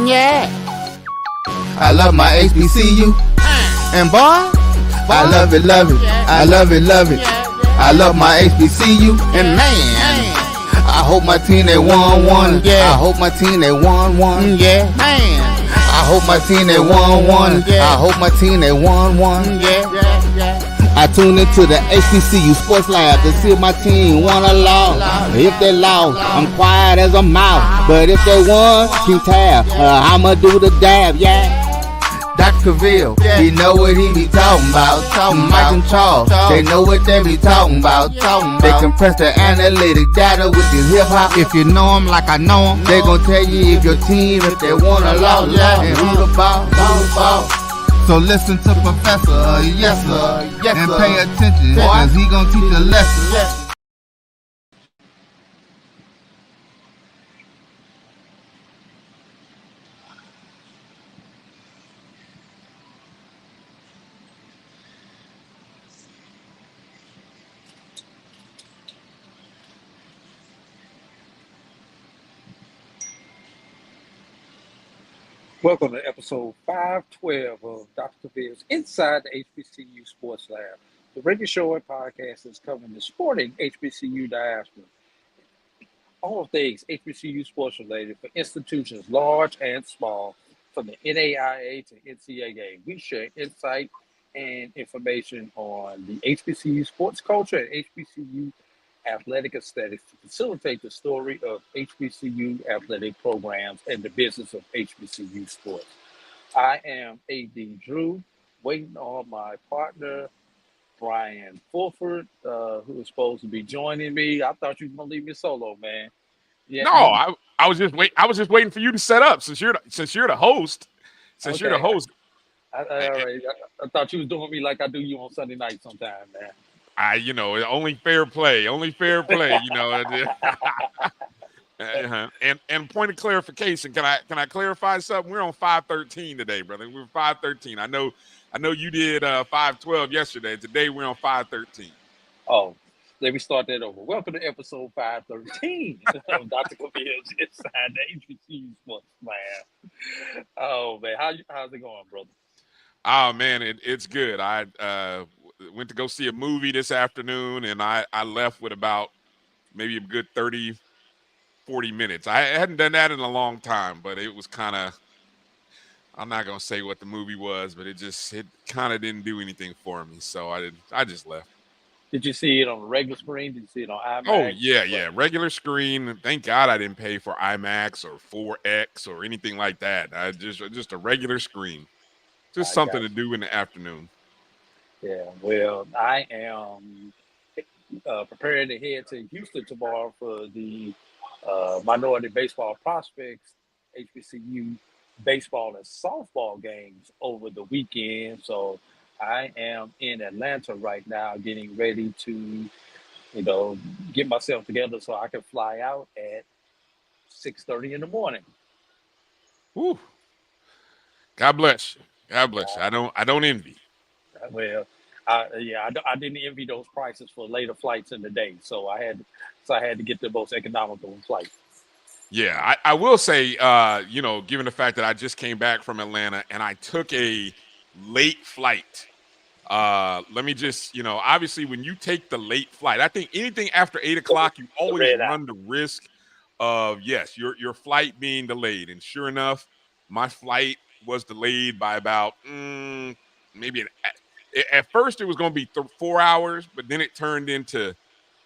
Yeah. I love my HBCU. And boy, I love it, love it. I love it, love it. I love my HBCU. And man, I hope my team they won. Yeah. I hope my team they won. Yeah. Man, I hope my team they won. Yeah. I hope my team they won. Yeah. I tune into the HBCU Sports Lab to see if my team won or lost. If they lost, I'm quiet as a mouse. But if they won, keep tab. I'ma do the dab, yeah. Dr. Cavil, he know what he be talking about. Mike and Charles, they know what they be talking about. They compress the analytic data with the hip hop. If you know them like I know them, they gon' tell you if your team, if they won or lost, and who the ball. So listen to Professor, yes sir, and pay attention, cause he gon' teach a lesson. Welcome to episode 512 of Dr. Cavil's Inside the HBCU Sports Lab. The radio show and podcast is covering the sporting HBCU diaspora. All things HBCU sports related for institutions large and small, from the NAIA to NCAA. We share insight and information on the HBCU sports culture and HBCU athletic aesthetics to facilitate the story of HBCU athletic programs and the business of HBCU sports. I am AD Drew, waiting on my partner, Brian Fulford, who is supposed to be joining me. I thought you were going to leave me solo, man. Yeah. No, I was just waiting for you to set up since you're the host. You're the host. I thought you was doing me like I do you on Sunday night sometime, man. Only fair play, you know. And point of clarification, can I clarify something? We're on 513 today, brother. We're 513. I know you did 512 yesterday. Today we're on 513. Oh, let me start that over. Welcome to episode 513 of Dr. Cavil's Inside the HBCU Sports Lab. Oh man, how's it going, brother? Oh man, it's good. I went to go see a movie this afternoon, and I left with about maybe a good 30, 40 minutes. I hadn't done that in a long time, but it was kind of, I'm not going to say what the movie was, but it kind of didn't do anything for me. So I just left. Did you see it on a regular screen? Did you see it on IMAX? Oh, yeah. Regular screen. Thank God I didn't pay for IMAX or 4X or anything like that. Just a regular screen. Just something to do in the afternoon. Yeah, well, I am preparing to head to Houston tomorrow for the Minority Baseball Prospects HBCU baseball and softball games over the weekend. So I am in Atlanta right now getting ready to, get myself together so I can fly out at 6:30 in the morning. Woo. God bless you. God bless you. I don't envy. Well, I didn't envy those prices for later flights in the day, so I had to get the most economical flight. Yeah, I will say, given the fact that I just came back from Atlanta and I took a late flight, let me just, obviously when you take the late flight, I think anything after 8 o'clock, you always run the risk of, yes, your flight being delayed. And sure enough, my flight was delayed by about maybe at first it was going to be 4 hours, but then it turned into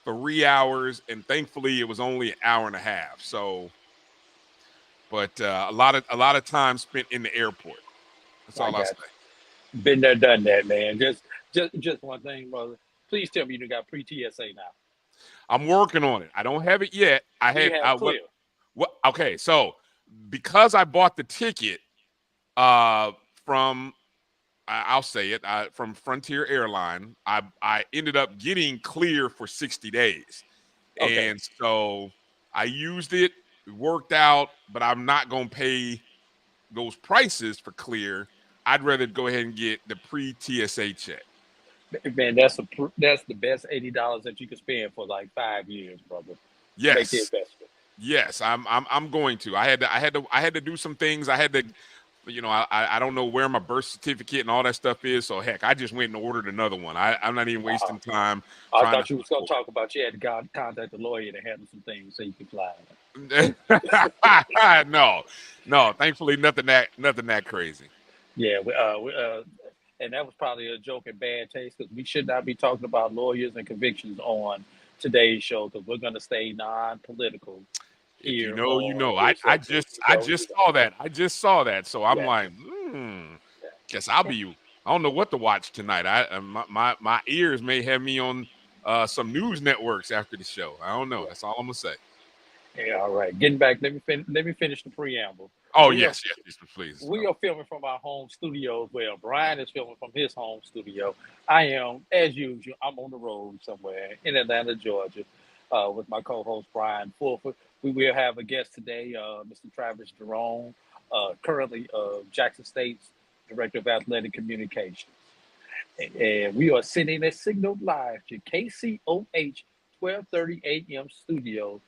3 hours, and thankfully it was only an hour and a half. So, but a lot of time spent in the airport. That's all I'll say. Been there, done that, man. Just one thing, brother. Please tell me you got pre-TSA now. I'm working on it. I don't have it yet. Okay, so because I bought the ticket from, I'll say it, from Frontier Airline, I ended up getting clear for 60 days. Okay. And so I used it, worked out, but I'm not going to pay those prices for clear. I'd rather go ahead and get the pre-TSA check. Man, that's the best $80 that you can spend for like 5 years, brother. Yes. Make the investment. Yes, I'm going to. I had to do some things. I had to, I don't know where my birth certificate and all that stuff is. So heck, I just went and ordered another one. I'm not even Uh, wasting time I trying to thought you was hunt going for to talk about you had to contact the lawyer to handle some things so you could fly. it. No, no. Thankfully, nothing that crazy. Yeah, and that was probably a joke in bad taste because we should not be talking about lawyers and convictions on today's show because we're going to stay non-political If you here know, you on know. I this I section. just I just saw that. I just saw that. So I'm Yeah, like, guess I'll be. I don't know what to watch tonight. My ears may have me on some news networks after the show. I don't know. yeah, That's all I'm gonna say. yeah. All right, getting back. Let me finish the preamble. Oh We are yes, yes, yes, please. we are filming from our home studios. Well, Brian is filming from his home studio. I am, as usual, I'm on the road somewhere in Atlanta, Georgia, with my co-host Brian Fulford. We will have a guest today, Mr. Travis Jerome, currently Jackson State's Director of Athletic Communications. And we are sending a signal live to KCOH 1230 AM studio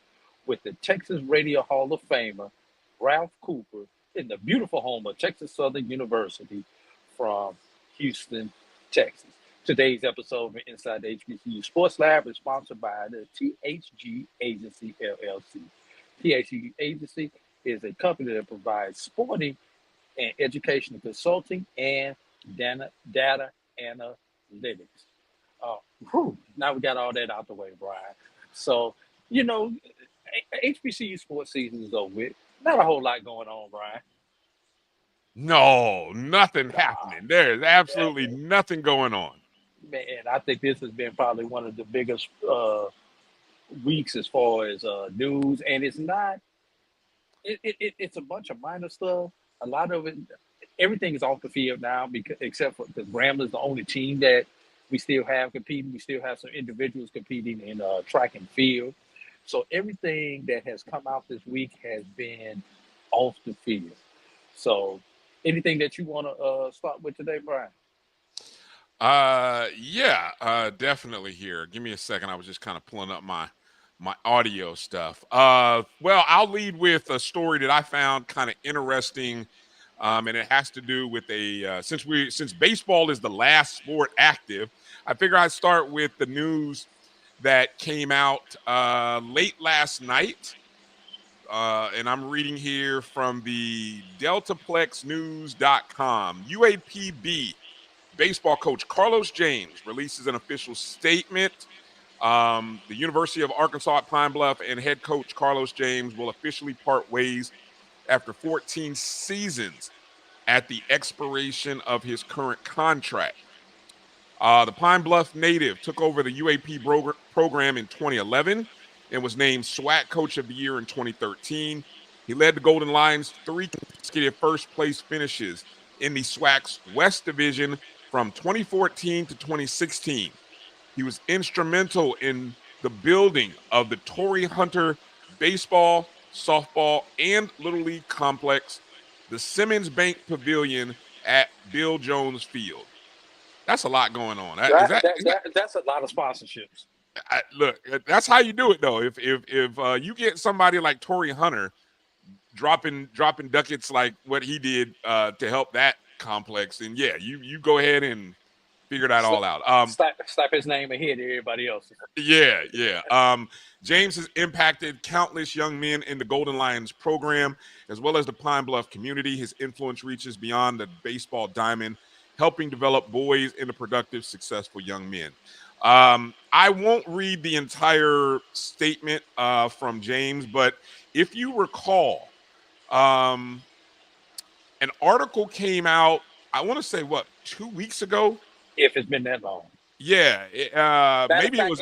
with the Texas Radio Hall of Famer, Ralph Cooper, in the beautiful home of Texas Southern University from Houston, Texas. Today's episode of Inside the HBCU Sports Lab is sponsored by the THG Agency LLC. THG Agency is a company that provides sporting and educational consulting and data analytics. Uh, Now we got all that out the way, Brian. So, you know, HBCU sports season is over with. Not a whole lot going on, Brian. No, nothing Nah, happening. There is absolutely nothing going on. man, I think this has been probably one of the biggest weeks as far as news, and it's not. It's a bunch of minor stuff. A lot of it, everything is off the field now because except for the Grambling, the only team that we still have competing. We still have some individuals competing in track and field. So everything that has come out this week has been off the field. So anything that you want to start with today, Brian? Yeah, definitely here. Give me a second. I was just kind of pulling up my audio stuff. Well, I'll lead with a story that I found kind of interesting. And it has to do with since baseball is the last sport active, I figure I'd start with the news that came out late last night. And I'm reading here from the deltaplexnews.com. UAPB baseball coach Carlos James releases an official statement. The University of Arkansas at Pine Bluff and head coach Carlos James will officially part ways after 14 seasons at the expiration of his current contract. The Pine Bluff native took over the UAP program in 2011 and was named SWAC Coach of the Year in 2013. He led the Golden Lions 3 consecutive first place finishes in the SWAC's West Division from 2014 to 2016. He was instrumental in the building of the Torrey Hunter baseball, softball, and Little League complex, the Simmons Bank Pavilion at Bill Jones Field. That's a lot going on. That's a lot of sponsorships. Look, that's how you do it though. If you get somebody like Torrey Hunter dropping ducats like what he did to help that complex, then yeah, you go ahead and figure that all out. Slap his name ahead of everybody else. Yeah, yeah. James has impacted countless young men in the Golden Lions program, as well as the Pine Bluff community. His influence reaches beyond the baseball diamond, helping develop boys into productive, successful young men. I won't read the entire statement from James, but if you recall, um, an article came out, I want to say, 2 weeks ago? If it's been that long. Yeah, Matter of maybe it fact, was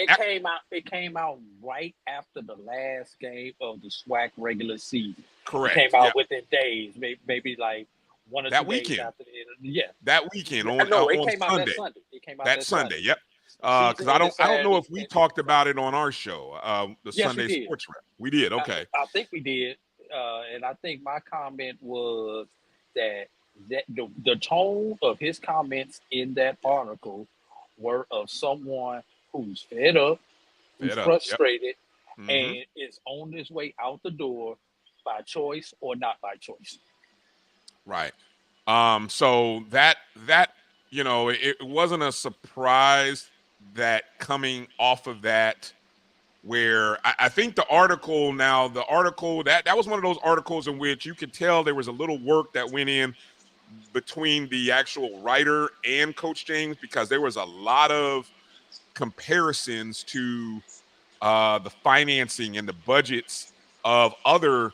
it came out right after the last game of the SWAC regular season. It came correct. Yeah, out within days, maybe like 1 or 2 days that weekend. after the end. Yeah, That weekend on no, it on came out that Sunday. Sunday. It came out That that Sunday. Sunday. Yep. Season Because I ended don't know Saturday. if we talked about it on our show, the Yes, we Sunday did. Sports Wrap. We did. I, Okay. I think we did, and I think my comment was that the tone of his comments in that article were of someone who's fed up, who's Fed up. Yep. frustrated, and it's on its way out the door by choice or not by choice. Right. So that it wasn't a surprise that coming off of that, where I think the article that was one of those articles in which you could tell there was a little work that went in between the actual writer and Coach James, because there was a lot of comparisons to the financing and the budgets of other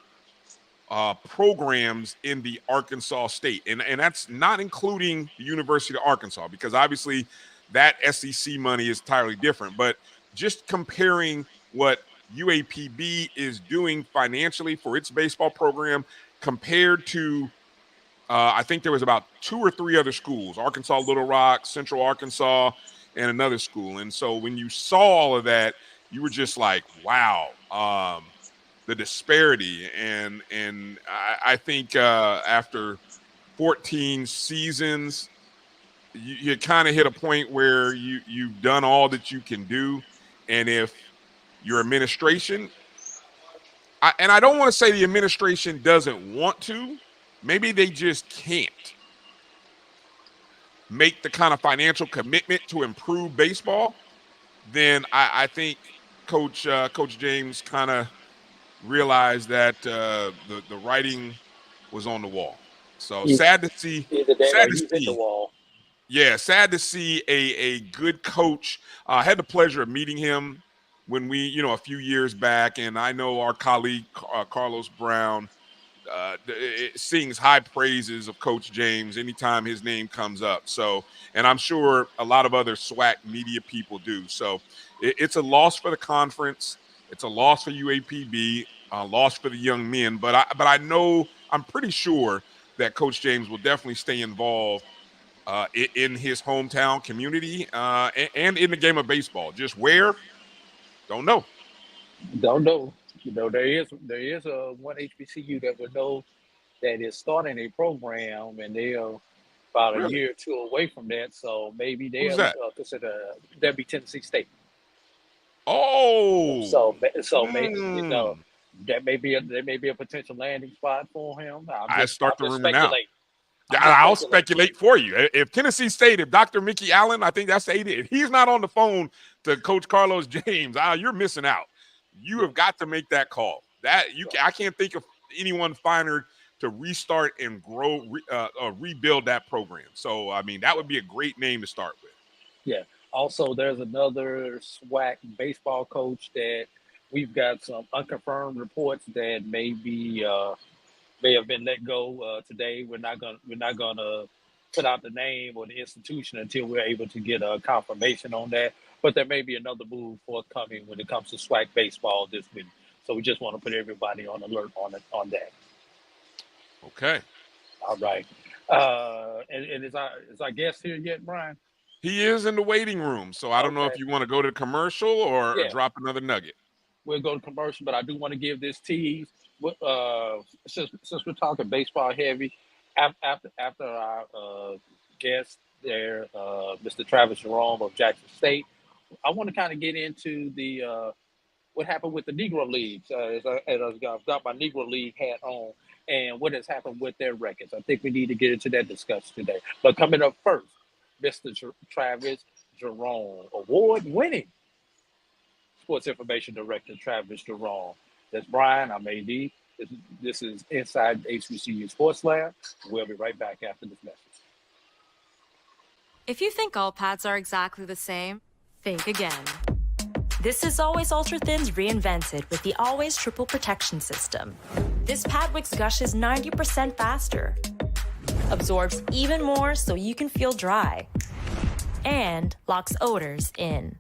programs in the Arkansas state. And that's not including the University of Arkansas, because obviously that SEC money is entirely different. But just comparing what UAPB is doing financially for its baseball program compared to I think there was about 2 or 3 other schools: Arkansas Little Rock, Central Arkansas, and another school. And so when you saw all of that, you were just like, wow, the disparity. And I think after 14 seasons, you kind of hit a point where you've done all that you can do. And if your administration, and I don't want to say the administration doesn't want to, maybe they just can't make the kind of financial commitment to improve baseball, then I think Coach James kind of realized that the writing was on the wall. So sad to see. Sad to see. The wall. Yeah, sad to see a good coach. I had the pleasure of meeting him when we, a few years back, and I know our colleague Carlos Brown sings high praises of Coach James anytime his name comes up. So, and I'm sure a lot of other SWAC media people do. So it's a loss for the conference. It's a loss for UAPB, a loss for the young men. But I know, I'm pretty sure that Coach James will definitely stay involved in his hometown community and in the game of baseball. Just where? Don't know. Don't know. There is one HBCU that would know that is starting a program, and they're about a year or two away from that. So maybe they'll consider that'd be Tennessee State. Oh, so maybe that may be a potential landing spot for him. I start the rumor now. I'll speculate for you. If Tennessee State, if Dr. Mickey Allen, I think that's the AD, if he's not on the phone to Coach Carlos James, you're missing out. You have got to make that call. I can't think of anyone finer to restart and grow, rebuild that program. So, I mean, that would be a great name to start with. Yeah. Also, there's another SWAC baseball coach that we've got some unconfirmed reports that may have been let go today. We're not gonna put out the name or the institution until we're able to get a confirmation on that. But there may be another move forthcoming when it comes to SWAC baseball this week. So we just want to put everybody on alert on that. Okay. All right. And is our guest here yet, Brian? He is in the waiting room. So I don't know if you want to go to commercial or drop another nugget. We'll go to commercial, but I do want to give this tease. Since we're talking baseball heavy, after our guest there, Mr. Travis Jerome of Jackson State, I want to kind of get into the what happened with the Negro Leagues. As I've got my Negro League hat on, and what has happened with their records. I think we need to get into that discussion today. But coming up first, Mr. Travis Jerome, award-winning Sports Information Director Travis Jerome. That's Brian. I'm AD. This is Inside HBCU Sports Lab. We'll be right back after this message. If you think all pads are exactly the same, think again. This is Always Ultra Thins reinvented with the Always Triple Protection System. This pad wicks gushes 90% faster, absorbs even more so you can feel dry, and locks odors in.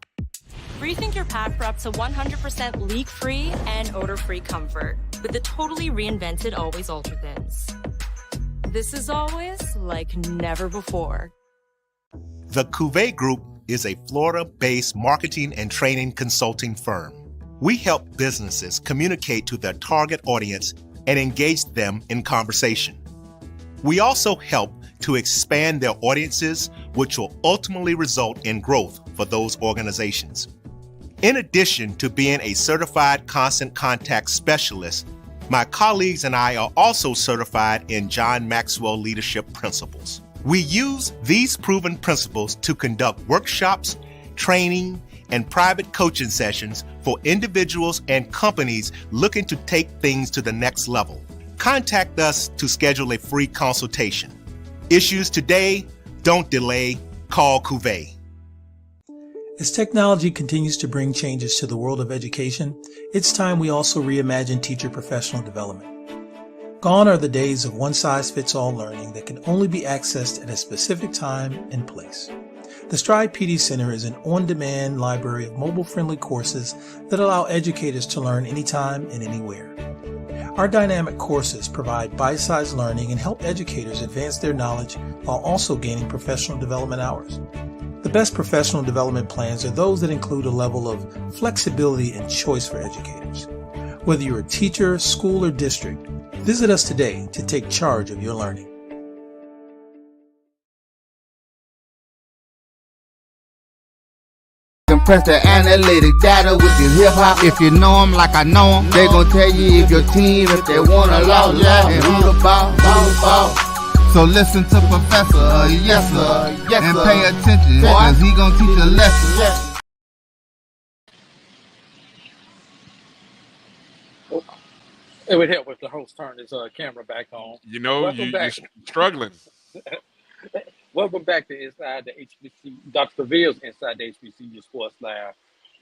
Rethink your pad for up to 100% leak-free and odor-free comfort with the totally reinvented Always Ultra Thins. This is always like never before. The Cavil Group is a Florida-based marketing and training consulting firm. We help businesses communicate to their target audience and engage them in conversation. We also help to expand their audiences, which will ultimately result in growth for those organizations. In addition to being a certified constant contact specialist, my colleagues and I are also certified in John Maxwell Leadership Principles. We use these proven principles to conduct workshops, training, and private coaching sessions for individuals and companies looking to take things to the next level. Contact us to schedule a free consultation. Issues today, don't delay, call Cavil. As technology continues to bring changes to the world of education, it's time we also reimagine teacher professional development. Gone are the days of one-size-fits-all learning that can only be accessed at a specific time and place. The Stride PD Center is an on-demand library of mobile-friendly courses that allow educators to learn anytime and anywhere. Our dynamic courses provide bite-sized learning and help educators advance their knowledge while also gaining professional development hours. The best professional development plans are those that include a level of flexibility and choice for educators. Whether you're a teacher, school, or district, visit us today to take charge of your learning. Compress the analytic data with your hip hop. If you know them like I know them, they gon' tell you if your team, if they wanna lose, and who the ball. So listen to Professor, yes sir, and pay attention, cause he gon' teach a lesson. It would help if the host turned his camera back on. You know, Welcome you're back. struggling. Welcome back to Inside the HBC, Dr. Cavil's Inside the HBCU Sports Lab.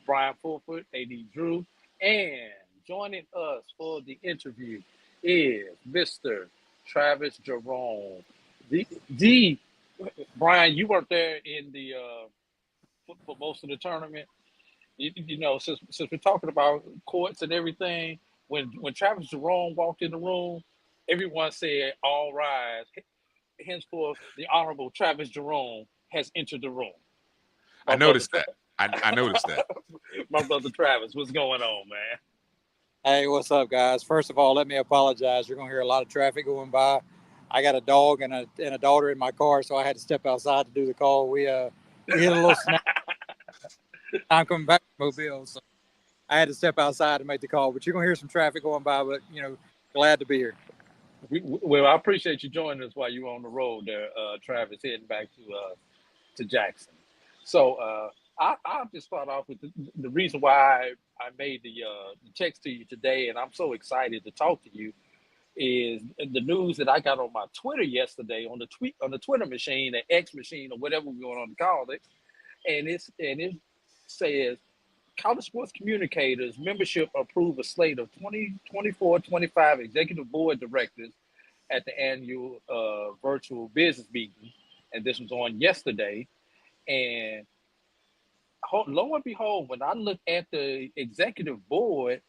Brian Fulford, AD Drew, and joining us for the interview is Mr. Travis Jerome. The Brian, you weren't there in the for most of the tournament. You know, since we're talking about courts and everything, when Travis Jerome walked in the room, everyone said, "All rise." Henceforth, the Honorable Travis Jerome has entered the room. I noticed that. I noticed that. My brother Travis, what's going on, man? Hey, what's up, guys? First of all, let me apologize. You're going to hear a lot of traffic going by. I got a dog and a daughter in my car, so I had to step outside to do the call. We hit a little snap. I'm coming back from Mobile, so I had to step outside to make the call. But you're going to hear some traffic going by, but, glad to be here. Well, I appreciate you joining us while you were on the road there, Travis, heading back to Jackson. So I'll just start off with the reason why I made the text to you today, and I'm so excited to talk to you, is the news that I got on my Twitter yesterday on the Twitter machine, the X machine, or whatever we want to call it, and it says college sports communicators membership approve a slate of 24-25 executive board directors at the annual virtual business meeting, and this was on yesterday. And lo and behold, when I look at the executive board,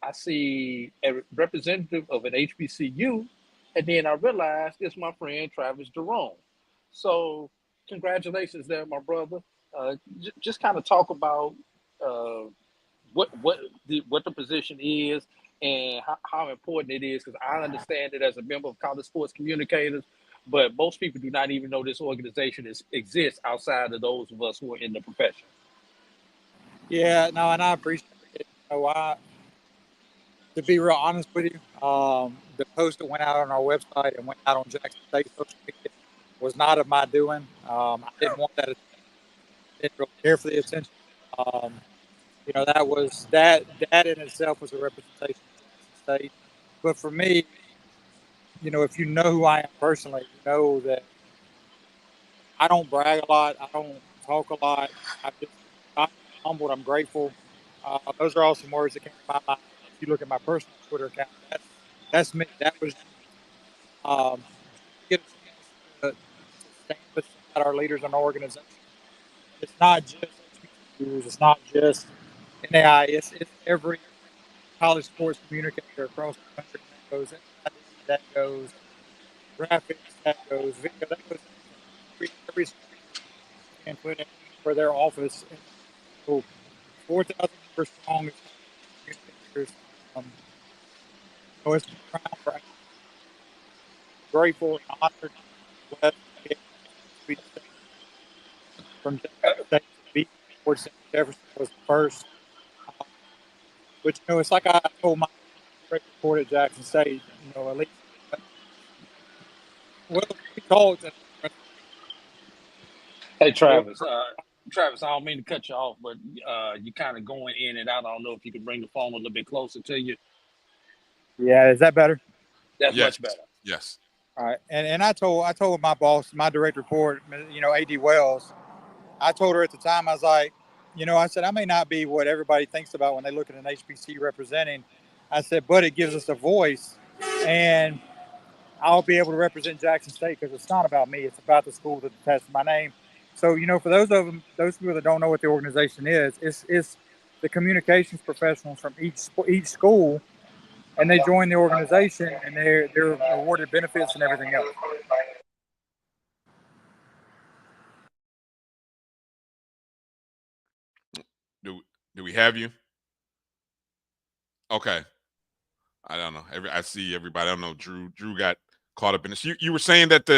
I see a representative of an HBCU, and then I realize it's my friend Travis Jerome. So congratulations there, my brother. Just kind of talk about what the position is and how important it is, because I understand it as a member of college sports communicators, but most people do not even know this organization exists outside of those of us who are in the profession. Yeah, no, and I appreciate it. To be real honest with you, the post that went out on our website and went out on Jackson State social media was not of my doing. I didn't want that. Didn't really care for the attention. That in itself was a representation of Jackson State. But for me, if you know who I am personally, you know that I don't brag a lot. I don't talk a lot. I'm humbled. I'm grateful. Those are all some words that came to my mind. If you look at my personal Twitter account, that's me. That was get a chance to stand beside our leaders and our organization. It's not just HBCUs. It's not just NAI. It's every college sports communicator across the country that goes graphics, that goes video, that goes every and put in for their office. So 4,000 members strong communicators. It's proud, grateful, and honored, blessed to be from Jackson State to be Fort St. Jefferson was the first. But it's like I told my direct report at Jackson State. At least well, we talked. Hey, Travis. Travis, I don't mean to cut you off, but you're kind of going in and out. I don't know if you can bring the phone a little bit closer to you. Yeah, is that better? That's Yes. much better. Yes. All right. And I told my boss, my direct report, AD Wells. I told her at the time, I was like, I said, I may not be what everybody thinks about when they look at an HBCU representing. I said, but it gives us a voice, and I'll be able to represent Jackson State because it's not about me. It's about the school that attached to my name. So, for those people that don't know what the organization is, it's the communications professionals from each school, and they join the organization, and they're awarded benefits and everything else. Do we have you? Okay. I don't know. I see everybody. I don't know. Drew got caught up in this. You were saying that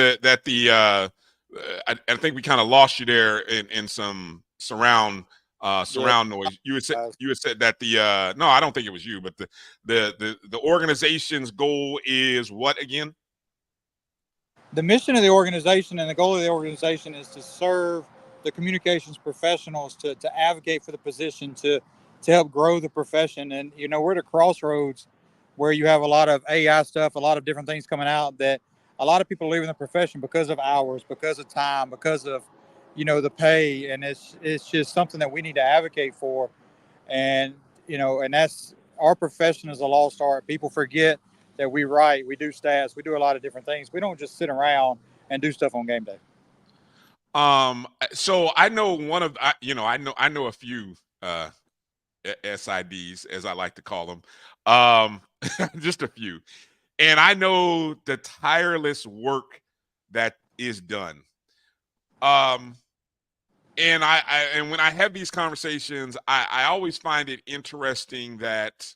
I think we kind of lost you there in some surround noise. You had said that no, I don't think it was you, but the organization's goal is what again? The mission of the organization and the goal of the organization is to serve the communications professionals, to advocate for the position, to help grow the profession. And we're at a crossroads where you have a lot of AI stuff, a lot of different things coming out that a lot of people are leaving the profession because of hours, because of time, because of the pay, and it's just something that we need to advocate for. And and that's our profession is a lost art. People forget that we write, we do stats, we do a lot of different things. We don't just sit around and do stuff on game day. So I know I know a few SIDs, as I like to call them, just a few, and I know the tireless work that is done. And and when I have these conversations, I always find it interesting that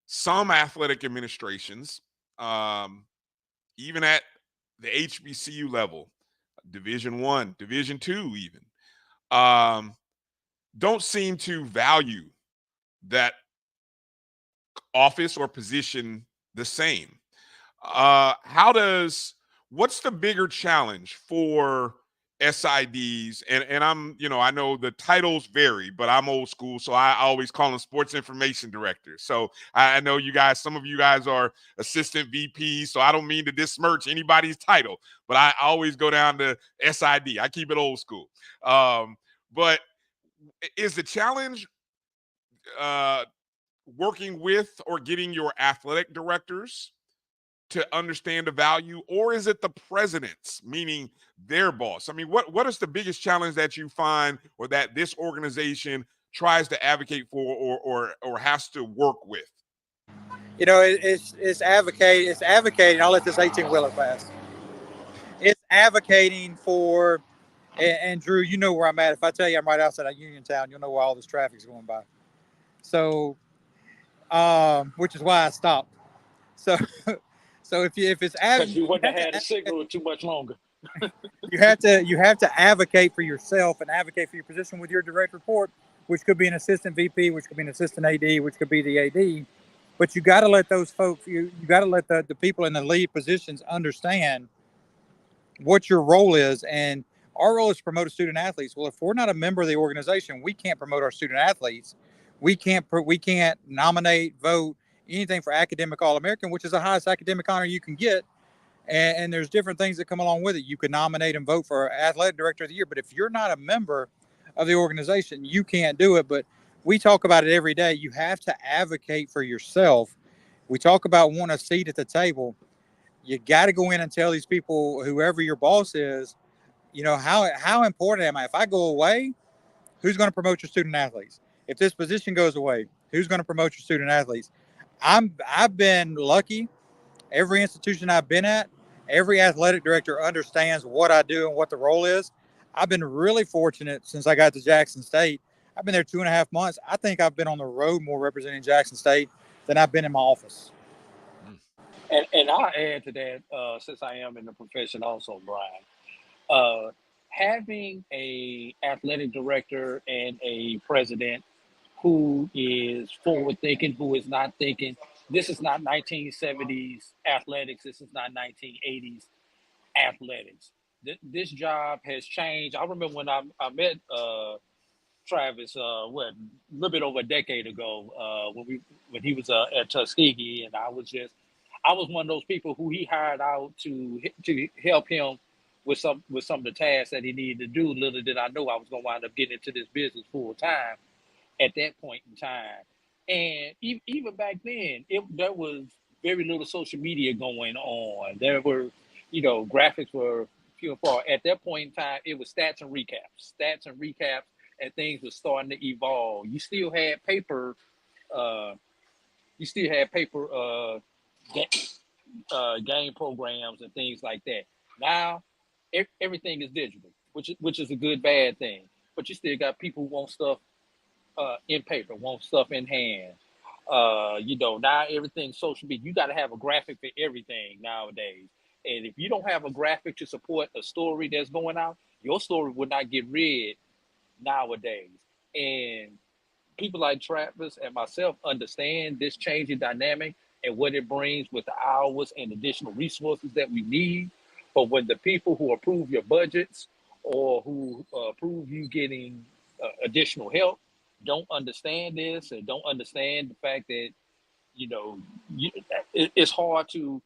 some athletic administrations, even at the HBCU level, Division One, Division Two, even, um, don't seem to value that office or position the same. What's the bigger challenge for SIDs? And I know the titles vary, but I'm old school, so I always call them sports information directors. So I know some of you guys are assistant VPs, so I don't mean to besmirch anybody's title, but I always go down to SID. I keep it old school. But is the challenge uh, working with or getting your athletic directors to understand the value, or is it the presidents, meaning their boss? I mean, what is the biggest challenge that you find, or that this organization tries to advocate for, or has to work with? It's advocating. I'll let this 18-wheeler pass. It's advocating for, and Drew, you know where I'm at. If I tell you I'm right outside of Uniontown, you'll know where all this traffic's going by. So, which is why I stopped. So, if it's Because you wouldn't have had a signal too much longer. you have to advocate for yourself and advocate for your position with your direct report, which could be an assistant VP, which could be an assistant AD, which could be the AD. But you got to let those folks, you got to let the people in the lead positions understand what your role is. And our role is to promote student athletes. Well, if we're not a member of the organization, we can't promote our student athletes. We can't nominate, vote, anything for academic All-American, which is the highest academic honor you can get. And there's different things that come along with it. You can nominate and vote for athletic director of the year, but if you're not a member of the organization, you can't do it. But we talk about it every day. You have to advocate for yourself. We talk about wanting a seat at the table. You got to go in and tell these people, whoever your boss is, how important am I? If I go away, who's going to promote your student athletes? If this position goes away, who's going to promote your student athletes? I've been lucky. Every institution I've been at, every athletic director understands what I do and what the role is. I've been really fortunate since I got to Jackson State. I've been there 2.5 months. I think I've been on the road more representing Jackson State than I've been in my office. And I'll add to that, since I am in the profession also, Brian. Having a athletic director and a president who is forward thinking, who is not thinking. This is not 1970s athletics. This is not 1980s athletics. This job has changed. I remember when I met Travis, a little bit over a decade ago, when he was at Tuskegee, and I was one of those people who he hired out to help him with some of the tasks that he needed to do. Little did I know I was going to wind up getting into this business full time at that point in time. And even back then, there was very little social media going on. There were, graphics were few and far. At that point in time, it was stats and recaps, and things were starting to evolve. You still had paper, uh, game programs and things like that. Now, everything is digital, which is a good bad thing. But you still got people who want stuff in paper, want stuff in hand. Now everything's social media. You got to have a graphic for everything nowadays. And if you don't have a graphic to support a story that's going out, your story would not get read nowadays. And people like Travis and myself understand this changing dynamic and what it brings with the hours and additional resources that we need. But when the people who approve your budgets or who approve you getting additional help don't understand this and don't understand the fact that you know you, it's hard to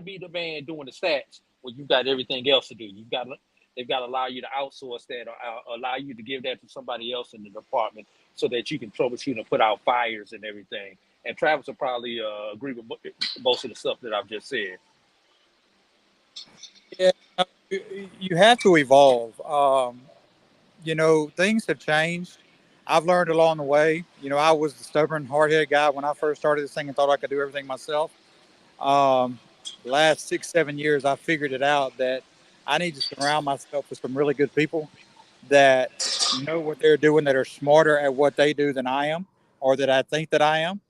be the man doing the stats when you've got everything else to do. They've got to allow you to outsource that or allow you to give that to somebody else in the department so that you can troubleshoot and put out fires and everything. And Travis will probably agree with most of the stuff that I've just said. Yeah, you have to evolve. Things have changed. I've learned along the way. I was the stubborn, hard-headed guy when I first started this thing and thought I could do everything myself. The last 6-7 years, I figured it out that I need to surround myself with some really good people that know what they're doing, that are smarter at what they do than I am, or that I think that I am.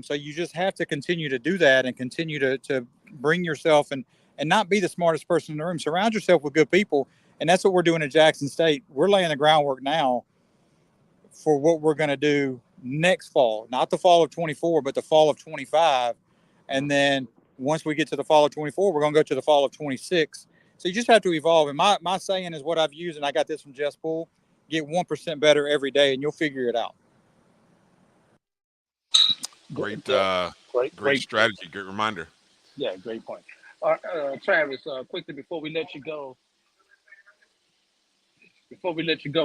So you just have to continue to do that and continue to bring yourself and not be the smartest person in the room. Surround yourself with good people. And that's what we're doing at Jackson State. We're laying the groundwork now for what we're going to do next fall, not the fall of 24, but the fall of 25. And then once we get to the fall of 24, we're going to go to the fall of 26. So you just have to evolve. And my saying is what I've used, and I got this from Jess Poole: get 1% better every day, and you'll figure it out. Great strategy. Great reminder. Yeah, great point. Travis, quickly before we let you go,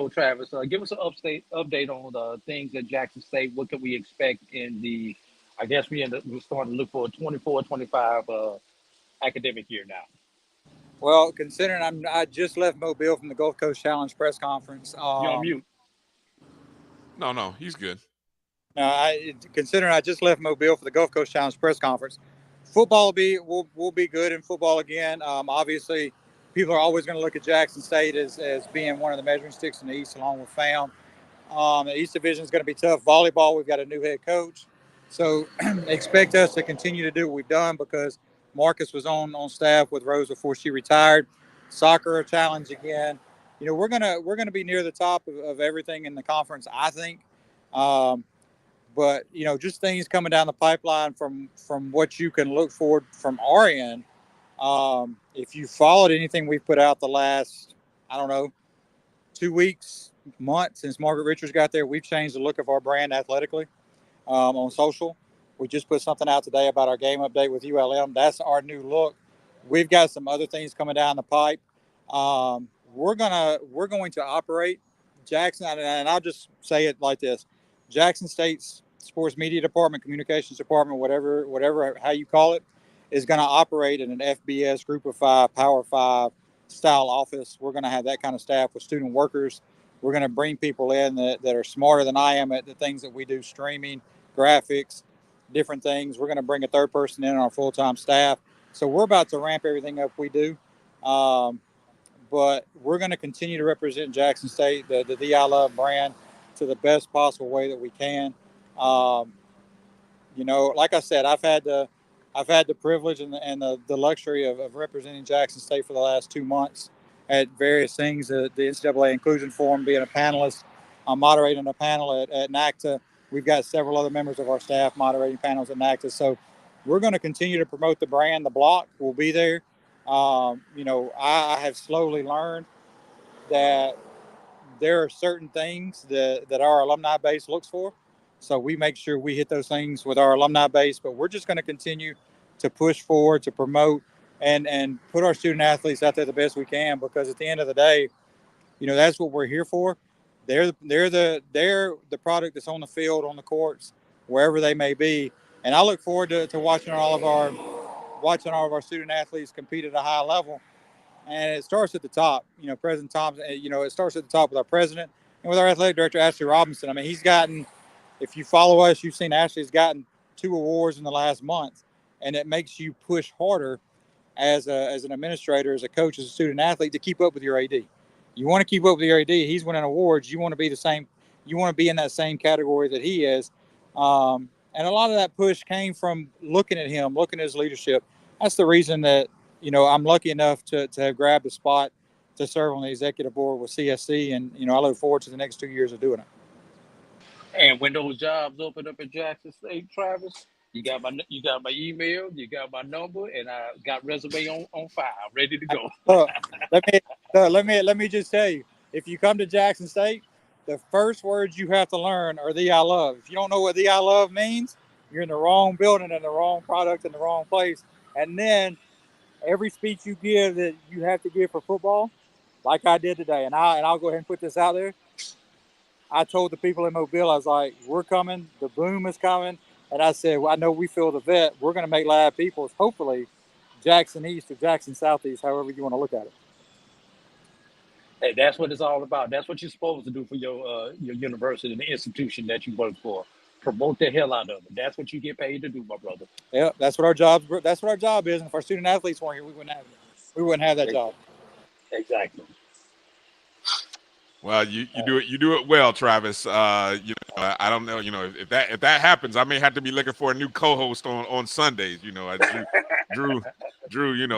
Travis, give us an update on the things at Jackson State. What can we expect in the? I guess we're starting to look for a 24-25 academic year now. Well, considering I just left Mobile from the Gulf Coast Challenge press conference. You're on mute. No, he's good. Considering I just left Mobile for the Gulf Coast Challenge press conference, football will be good in football again. Obviously, people are always going to look at Jackson State as being one of the measuring sticks in the East, along with FAM. The East Division is going to be tough. Volleyball, we've got a new head coach, so expect us to continue to do what we've done because Marcus was on staff with Rose before she retired. Soccer, a challenge again. We're gonna be near the top of everything in the conference, I think. But just things coming down the pipeline from what you can look forward from our end. If you followed anything we've put out the last, 2 weeks, month since Margaret Richards got there, we've changed the look of our brand athletically on social. We just put something out today about our game update with ULM. That's our new look. We've got some other things coming down the pipe. We're going to operate Jackson, and I'll just say it like this: Jackson State's sports media department, communications department, whatever how you call it, is going to operate in an FBS Group of 5, Power 5 style office. We're going to have that kind of staff with student workers. We're going to bring people in that are smarter than I am at the things that we do: streaming, graphics, different things. We're going to bring a third person in on our full-time staff. So we're about to ramp everything up we do. But we're going to continue to represent Jackson State, the I Love brand, to the best possible way that we can. Like I said, I've had the privilege and the luxury of representing Jackson State for the last 2 months at various things, the NCAA Inclusion Forum, being a panelist, moderating a panel at NACTA. We've got several other members of our staff moderating panels at NACTA. So we're going to continue to promote the brand. The block will be there. I have slowly learned that there are certain things that our alumni base looks for. So we make sure we hit those things with our alumni base, but we're just going to continue to push forward, to promote and put our student athletes out there the best we can, because at the end of the day, that's what we're here for. They're the product that's on the field, on the courts, wherever they may be. And I look forward to watching all of our student athletes compete at a high level. And it starts at the top. President Thompson, it starts at the top with our president and with our athletic director, Ashley Robinson. I mean, he's gotten, if you follow us, you've seen Ashley's gotten 2 awards in the last month. And it makes you push harder as an administrator, as a coach, as a student athlete, to keep up with your AD. You want to keep up with your AD. He's winning awards. You want to be the same. You want to be in that same category that he is. And a lot of that push came from looking at him, looking at his leadership. That's the reason that, I'm lucky enough to have grabbed a spot to serve on the executive board with CSC. And, I look forward to the next 2 years of doing it. And when those jobs open up at Jackson State, Travis, you got my email, you got my number, and I got resume on file, ready to go. Look, let me just tell you, if you come to Jackson State, the first words you have to learn are the I love. If you don't know what the I love means, you're in the wrong building and the wrong product in the wrong place. And then every speech you give that you have to give for football, like I did today, and I'll go ahead and put this out there. I told the people in Mobile, I was like, we're coming, the boom is coming. And I said, well, I know we feel the vet. We're going to make live peoples, hopefully, Jackson East or Jackson Southeast, however you want to look at it. Hey, that's what it's all about. That's what you're supposed to do for your university and the institution that you work for. Promote the hell out of it. That's what you get paid to do, my brother. Yeah, that's what our job is. And if our student athletes weren't here, we wouldn't have that job. Exactly. Well, you do it well, Travis. I don't know. If that happens, I may have to be looking for a new co-host on Sundays. Drew.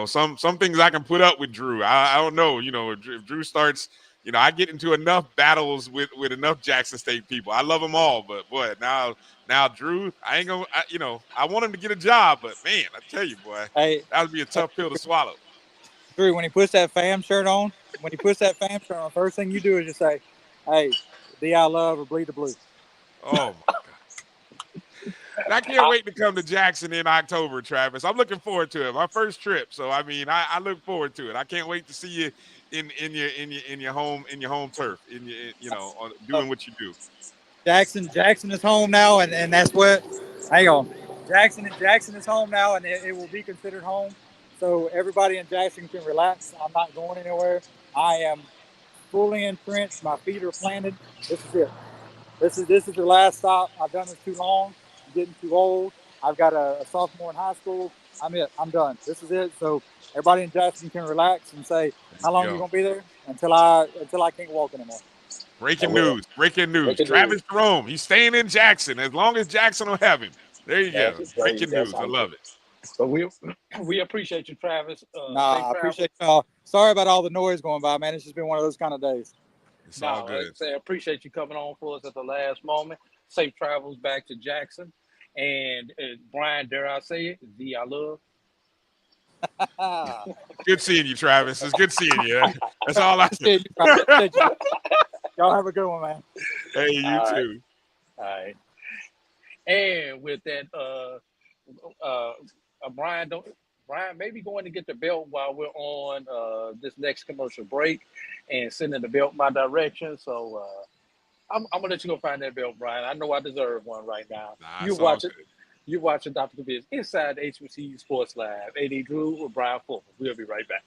Some things I can put up with Drew. I don't know. If Drew starts, I get into enough battles with enough Jackson State people. I love them all, but boy, now Drew, I ain't gonna. I want him to get a job, but man, I tell you, boy, that would be a tough pill to swallow. Drew, when he puts that fam shirt on, first thing you do is just say, hey, the I love or bleed the blue. Oh, my God. And I can't wait to come to Jackson in October, Travis. I'm looking forward to it. My first trip. So, I look forward to it. I can't wait to see you in your home turf, doing what you do. Jackson is home now, and that's what, hang on. Jackson is home now, and it will be considered home. So everybody in Jackson can relax. I'm not going anywhere. I am fully entrenched. My feet are planted. This is it. This is the last stop. I've done this too long. I'm getting too old. I've got a sophomore in high school. I'm done. This is it. So everybody in Jackson can relax and say, how long are you going to be there? Until I can't walk anymore. Breaking news. Travis Jerome, he's staying in Jackson as long as Jackson will have him. There you go. Breaking news. I love it. So we appreciate you, Travis. I appreciate y'all. Sorry about all the noise going by, man. It's just been one of those kind of days. It's all good. I appreciate you coming on for us at the last moment. Safe travels back to Jackson. And Brian, dare I say it, the I love. Good seeing you, Travis. It's good seeing you. That's all I say. Y'all have a good one, man. Hey, you too. All right. And with that, Brian may be going to get the belt while we're on this next commercial break and sending the belt my direction. So I'm gonna let you go find that belt, Brian. I know I deserve one right now. You're watching Dr. Cavil's Inside the HBCU Sports Lab. AD Drew with Brian Fulton. We'll be right back.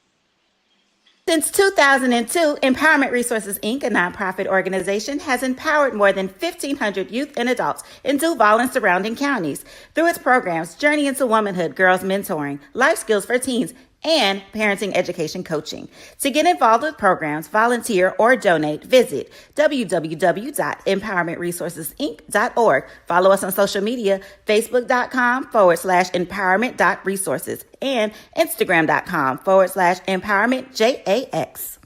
Since 2002, Empowerment Resources, Inc., a nonprofit organization, has empowered more than 1,500 youth and adults in Duval and surrounding counties. Through its programs, Journey into Womanhood, Girls Mentoring, Life Skills for Teens, and Parenting Education Coaching. To get involved with programs, volunteer, or donate, visit www.empowermentresourcesinc.org. Follow us on social media, facebook.com/empowerment.resources and Instagram.com/empowermentJAX.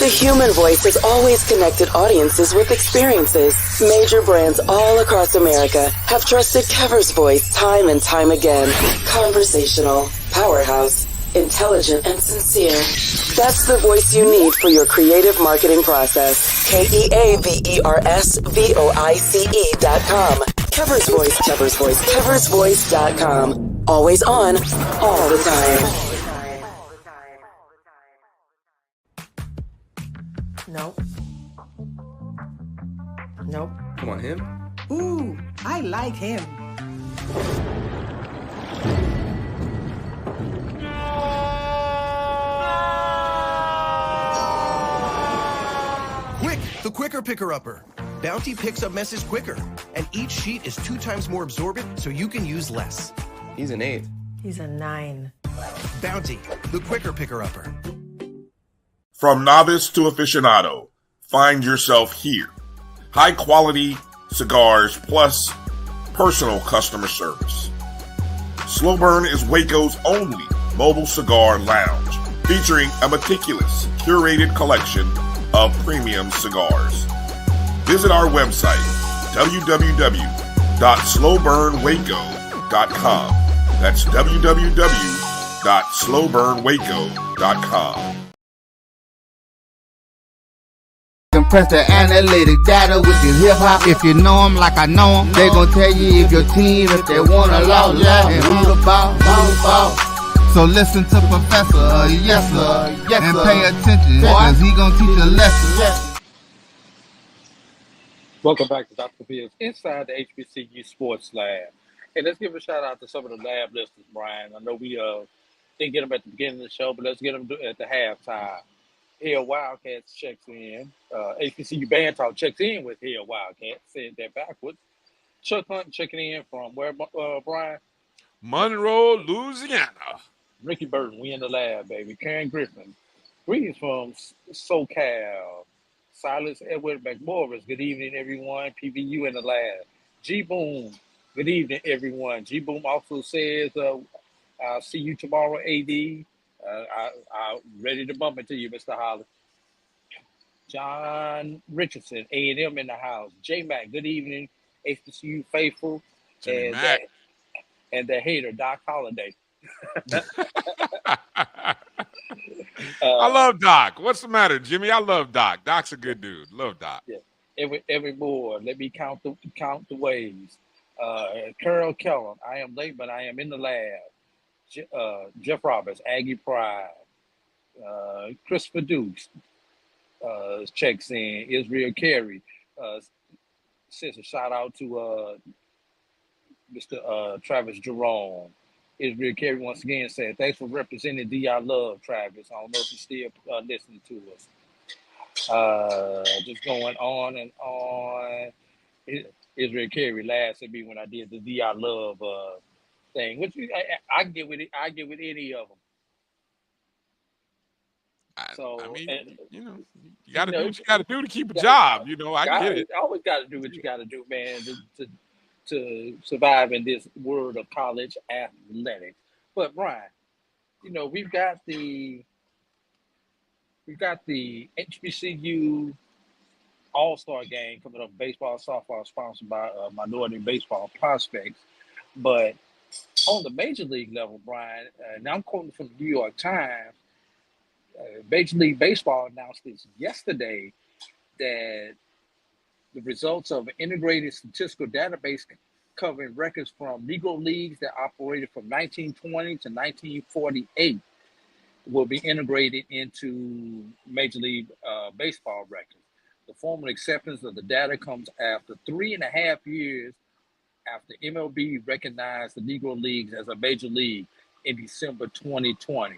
The human voice has always connected audiences with experiences. Major brands all across America have trusted Kever's voice time and time again. Conversational, powerhouse, intelligent, and sincere. That's the voice you need for your creative marketing process. KeaversVoice.com. Kever's Voice, Kever's Voice, KeversVoice.com. Always on, all the time. Nope. Nope. Come on, him? Ooh, I like him. Quick, the quicker picker-upper. Bounty picks up messes quicker, and each sheet is 2 times more absorbent, so you can use less. He's an 8. He's a 9. Bounty, the quicker picker-upper. From novice to aficionado, find yourself here. High quality cigars plus personal customer service. Slow Burn is Waco's only mobile cigar lounge, featuring a meticulous, curated collection of premium cigars. Visit our website, www.slowburnwaco.com. That's www.slowburnwaco.com. Compress the analytic data with your hip hop. If you know them like I know them, they gon' tell you if your team, if they want a law, and who the ball. So listen to Professor, yes sir, and pay attention, cause he gon' teach a lesson. Welcome back to Dr. Bill's Inside the HBCU Sports Lab. Hey, let's give a shout out to some of the lab listeners, Brian. I know we didn't get them at the beginning of the show, but let's get them at the halftime. Hill Wildcats checks in. HBCU Band Talk checks in with Hill Wildcats. Said that backwards. Chuck Hunt checking in from where, Brian? Monroe, Louisiana. Ricky Burton, we in the lab, baby. Karen Griffin. Greetings from SoCal. Silas Edward McMorris. Good evening, everyone. PVU in the lab. G Boom. Good evening, everyone. G Boom also says, I'll see you tomorrow, AD. I'm ready to bump into you, Mr. Hollis. John Richardson, A&M in the house. J Mac, good evening, HBCU faithful, and the hater, Doc Holliday. I love Doc. What's the matter, Jimmy? I love Doc. Doc's a good dude. Love Doc. Yeah. Every board. Let me count the ways. Carol Kellum, I am late, but I am in the lab. Jeff Roberts, Aggie Pride, Christopher Dukes checks in. Israel Carey says a shout out to Mr. Travis Jerome. Israel Carey once again said, thanks for representing D.I. Love, Travis. I don't know if you're still listening to us. Just going on and on. Israel Carey laughed at me when I did the D.I. Love thing, which I get with it. I get with any of them. I mean, you got to do what you got to do to keep a job. I get it. Always got to do what you got to do, man, to survive in this world of college athletics. But Brian, we've got the HBCU All-Star game coming up. Baseball, softball, sponsored by Minority Baseball Prospects, but on the major league level, Brian, and I'm quoting from the New York Times, Major League Baseball announced this yesterday that the results of an integrated statistical database covering records from Negro leagues that operated from 1920 to 1948 will be integrated into Major League Baseball records. The formal acceptance of the data comes after 3.5 years after MLB recognized the Negro Leagues as a major league in December 2020.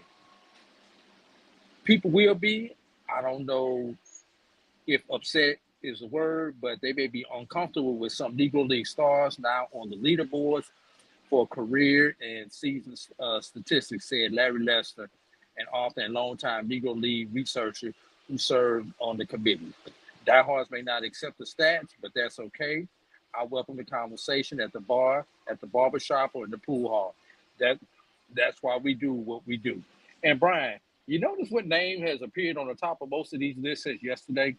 People will be, I don't know if upset is a word, but they may be uncomfortable with some Negro League stars now on the leaderboards for career and season statistics, said Larry Lester, an author and longtime Negro League researcher who served on the committee. Diehards may not accept the stats, but that's okay. I welcome the conversation at the bar, at the barbershop, or in the pool hall. That's why we do what we do. And Brian, You notice what name has appeared on the top of most of these lists since yesterday?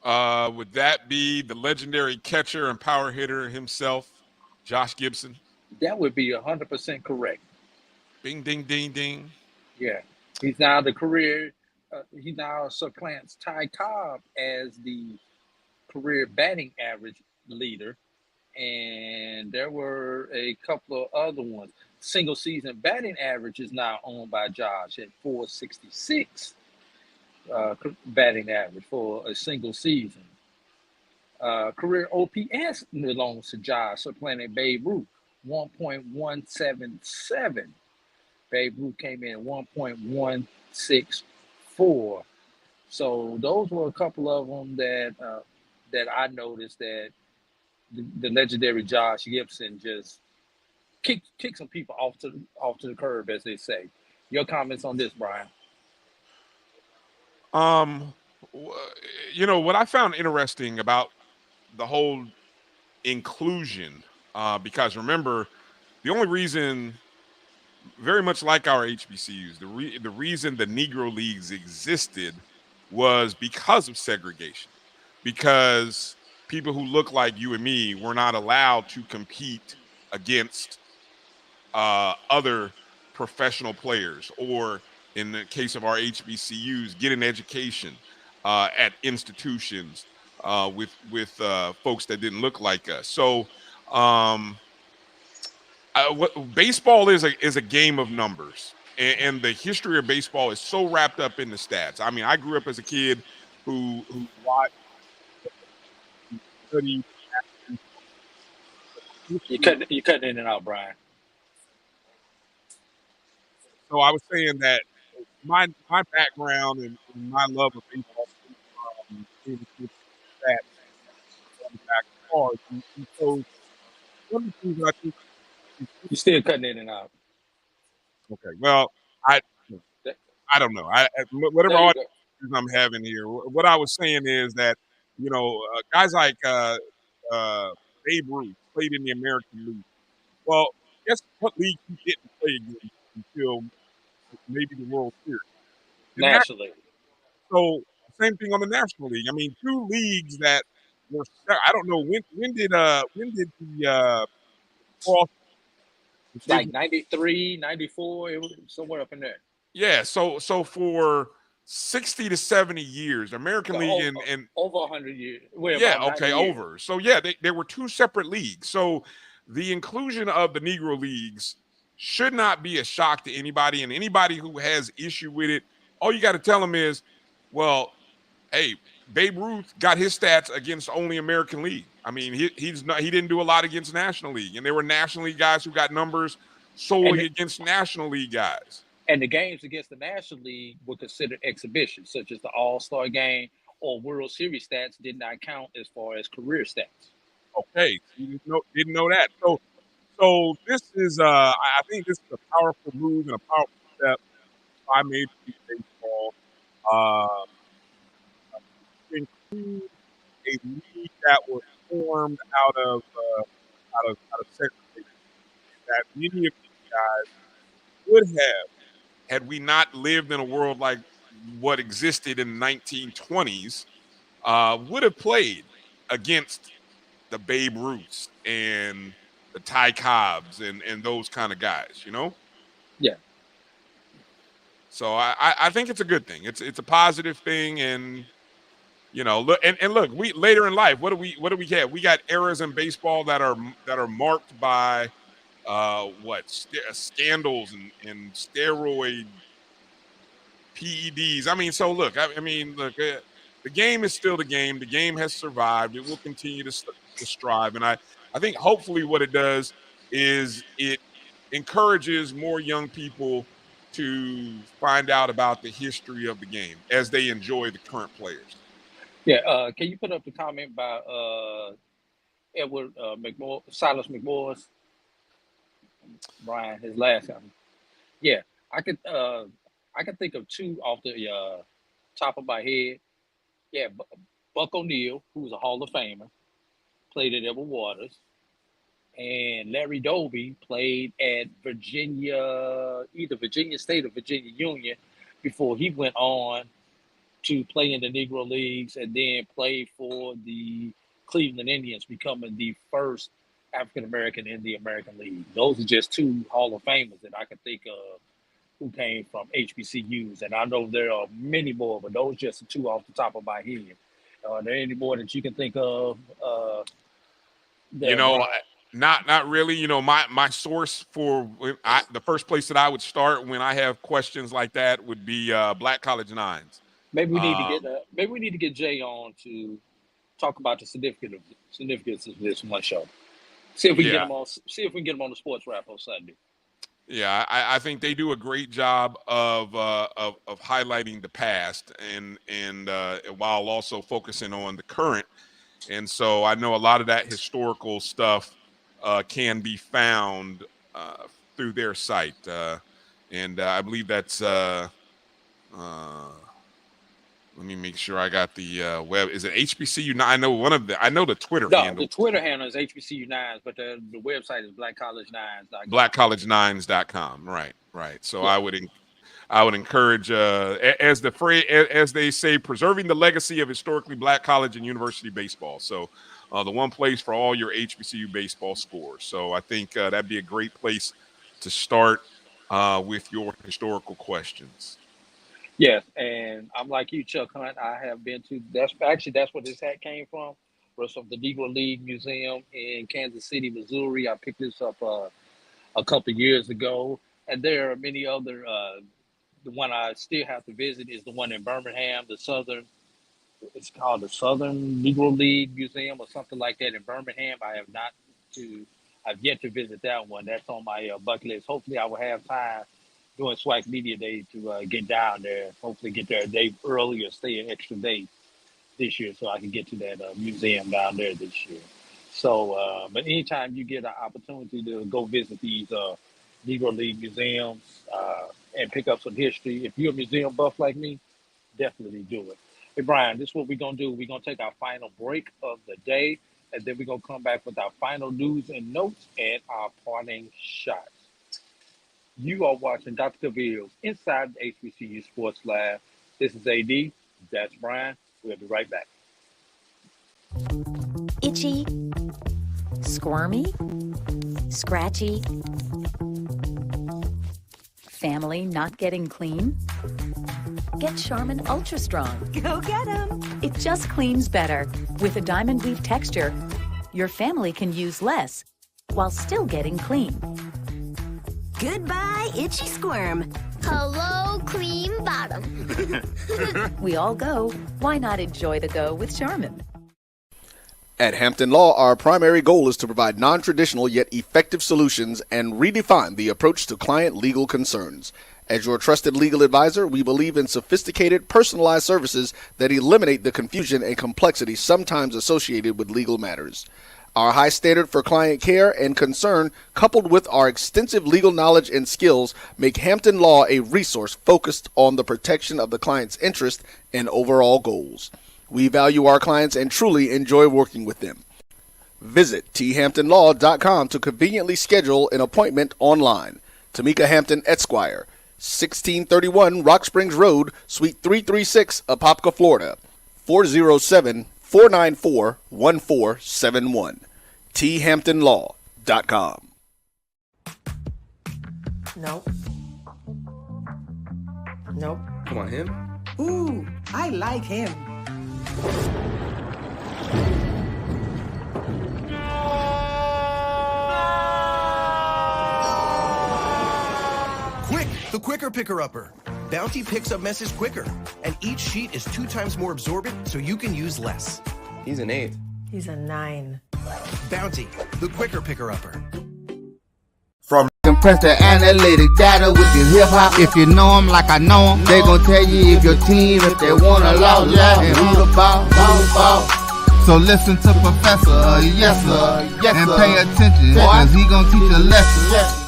Would that be the legendary catcher and power hitter himself, Josh Gibson? That would be 100% correct. Bing, ding, ding, ding. Yeah, he's now the career. He now supplants Ty Cobb as the career batting average leader, and there were a couple of other ones. Single season batting average is now owned by Josh at 466 batting average for a single season. Career OPS belongs to Josh, supplanting Babe Ruth, 1.177. Babe Ruth came in at 1.164. So those were a couple of them that I noticed that the legendary Josh Gibson just kick some people off to the curb, as they say. Your comments on this, Brian? What I found interesting about the whole inclusion, because remember, the only reason, very much like our HBCUs, the reason the Negro Leagues existed was because of segregation, because people who look like you and me were not allowed to compete against other professional players, or in the case of our HBCUs, get an education at institutions with folks that didn't look like us. So baseball is a game of numbers, and the history of baseball is so wrapped up in the stats. I mean, I grew up as a kid who watched, studied. You cut in and out, Brian. So I was saying that my background and my love of baseball came with that back hard. And so one of the things that I think You're still cutting in and out. okay, well, I I don't know. Whatever There you audience go. I'm having here, what I was saying is that guys like Babe Ruth played in the American League. Well, guess what league he didn't play again until maybe the World Series? The Nationally. So same thing on the National League. I mean, two leagues that were I don't know when did the cross Like division. 93, 94, it was somewhere up in there. Yeah, so for 60 to 70 years, American League and over 100 years. Well, yeah, about 90 okay, years. over. So yeah, there were two separate leagues. So the inclusion of the Negro Leagues should not be a shock to anybody, and anybody who has issue with it, all you got to tell them is, well, hey, Babe Ruth got his stats against only American League. I mean, he didn't do a lot against National League, and there were National League guys who got numbers solely against National League guys. And the games against the National League were considered exhibitions, such as the All-Star game or World Series stats did not count as far as career stats. Okay, you didn't know that. So this is I think this is a powerful move and a powerful step by Major League Baseball to include a league that was formed out of segregation that many of these guys would have, had we not lived in a world like what existed in the 1920s, would have played against the Babe Ruths and the Ty Cobbs and those kind of guys, Yeah. So I think it's a good thing. It's a positive thing, and look and look, we later in life, what do we have? We got eras in baseball that are marked by scandals and steroid PEDs. I mean, so look, the game is still the game. The game has survived. It will continue to strive, and I think hopefully what it does is it encourages more young people to find out about the history of the game as they enjoy the current players. Yeah. Can you put up the comment by Edward Silas McMorris? Brian, his last comment. Yeah, I could think of two off the top of my head. Yeah, Buck O'Neil, who was a Hall of Famer, played at Edward Waters, and Larry Doby played at either Virginia State or Virginia Union, before he went on to play in the Negro Leagues and then play for the Cleveland Indians, becoming the first African American in the American League. Those are just two Hall of Famers that I can think of who came from HBCUs, and I know there are many more, but those just the two off the top of my head. Are there any more that you can think of? You There, know, Brian? not really. You know, my source for the first place that I would start when I have questions like that would be Black College Nines. Maybe we need to Um, get Jay on to talk about the significance of this one show. See if we can get yeah, him on. See if we can get him on the sports wrap on Sunday. yeah, I think they do a great job of highlighting the past and while also focusing on the current. And so I know a lot of that historical stuff can be found through their site, and I believe that's. Let me make sure I got the web. Is it HBCU? I know I know the Twitter No, the handle. Twitter handle is HBCU Nines, but the website is blackcollegenines.com. BlackCollegeNines.com. Right. So Yeah. I would encourage, as they say, preserving the legacy of historically Black college and university baseball. So, the one place for all your HBCU baseball scores. So, I think that'd be a great place to start with your historical questions. Yes, and I'm like you, Chuck Hunt. I have been to. That's where this hat came from. Was from the Negro League Museum in Kansas City, Missouri. I picked this up a couple of years ago, and there are many other. The one I still have to visit is the one in Birmingham, the Southern. It's called the Southern Negro League Museum or something like that in Birmingham. I've yet to visit that one. That's on my bucket list. Hopefully, I will have time during SWAC Media Day to get down there. Hopefully, get there a day early or stay an extra day this year so I can get to that museum down there this year. So, but anytime you get an opportunity to go visit these Negro League museums and pick up some history, if you're a museum buff like me, definitely do it. Hey, Brian, this is what we're going to do. We're going to take our final break of the day, and then we're going to come back with our final news and notes and our parting shots. You are watching Dr. Cavil's Inside the HBCU Sports Lab. This is AD. That's Brian. We'll be right back. Itchy, squirmy, scratchy, family not getting clean? Get Charmin Ultra Strong. Go get 'em. It just cleans better. With a diamond weave texture, your family can use less while still getting clean. Goodbye, itchy squirm. Hello, cream bottom. We all go. Why not enjoy the go with Charmin? At Hampton Law, our primary goal is to provide non-traditional yet effective solutions and redefine the approach to client legal concerns. As your trusted legal advisor, we believe in sophisticated, personalized services that eliminate the confusion and complexity sometimes associated with legal matters. Our high standard for client care and concern, coupled with our extensive legal knowledge and skills, make Hampton Law a resource focused on the protection of the client's interest and overall goals. We value our clients and truly enjoy working with them. Visit thamptonlaw.com to conveniently schedule an appointment online. Tamika Hampton Esquire, 1631 Rock Springs Road, Suite 336, Apopka, Florida, 407-494-1471. thamptonlaw.com. Nope. Nope. Come on, him? Ooh, I like him. Quick, the quicker picker-upper. Bounty picks up messes quicker, and each sheet is 2 times more absorbent so you can use less. He's an 8. He's a 9. Bounty, the quicker picker-upper. From compress the analytic data with your hip hop. If you know them like I know them, they gon' tell you if your team, if they wanna lose, and who the ball. So listen to Professor, yes sir, and pay attention, cause he gon' teach a lesson.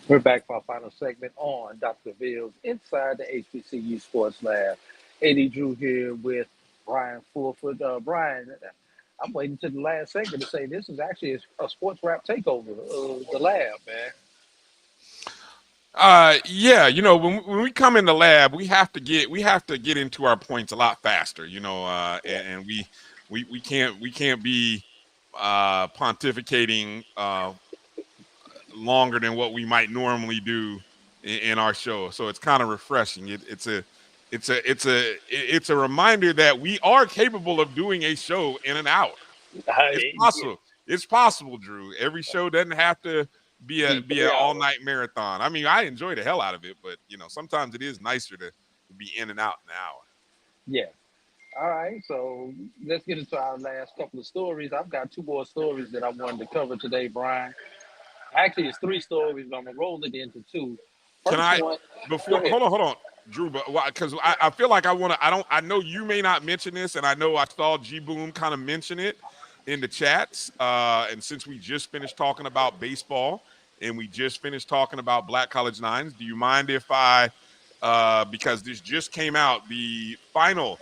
We're back for our final segment on Dr. Cavil's Inside the HBCU Sports Lab. AD Drew here with Brian Fulford. Brian, I'm waiting to the last segment to say this is actually a sports rap takeover of the lab, man. Yeah, when we come in the lab, we have to get into our points a lot faster, and we can't be pontificating longer than what we might normally do in our show. So it's kind of refreshing. It's a reminder that we are capable of doing a show in an hour. It's Yeah, possible. It's possible, Drew. Every show doesn't have to be a be be an 3 hours. all night marathon. I mean, I enjoy the hell out of it, but sometimes it is nicer to be in and out in an hour. Yeah. All right, so let's get into our last couple of stories. I've got two more stories that I wanted to cover today, Brian. Actually, it's three stories, but I'm gonna roll it into two. Can First I one, go before ahead. hold on, Drew? But because I feel like I want to. I know you may not mention this, and I know I saw G Boom kind of mention it in the chats. And since we just finished talking about baseball and we just finished talking about Black College Nines, do you mind if I, because this just came out, the final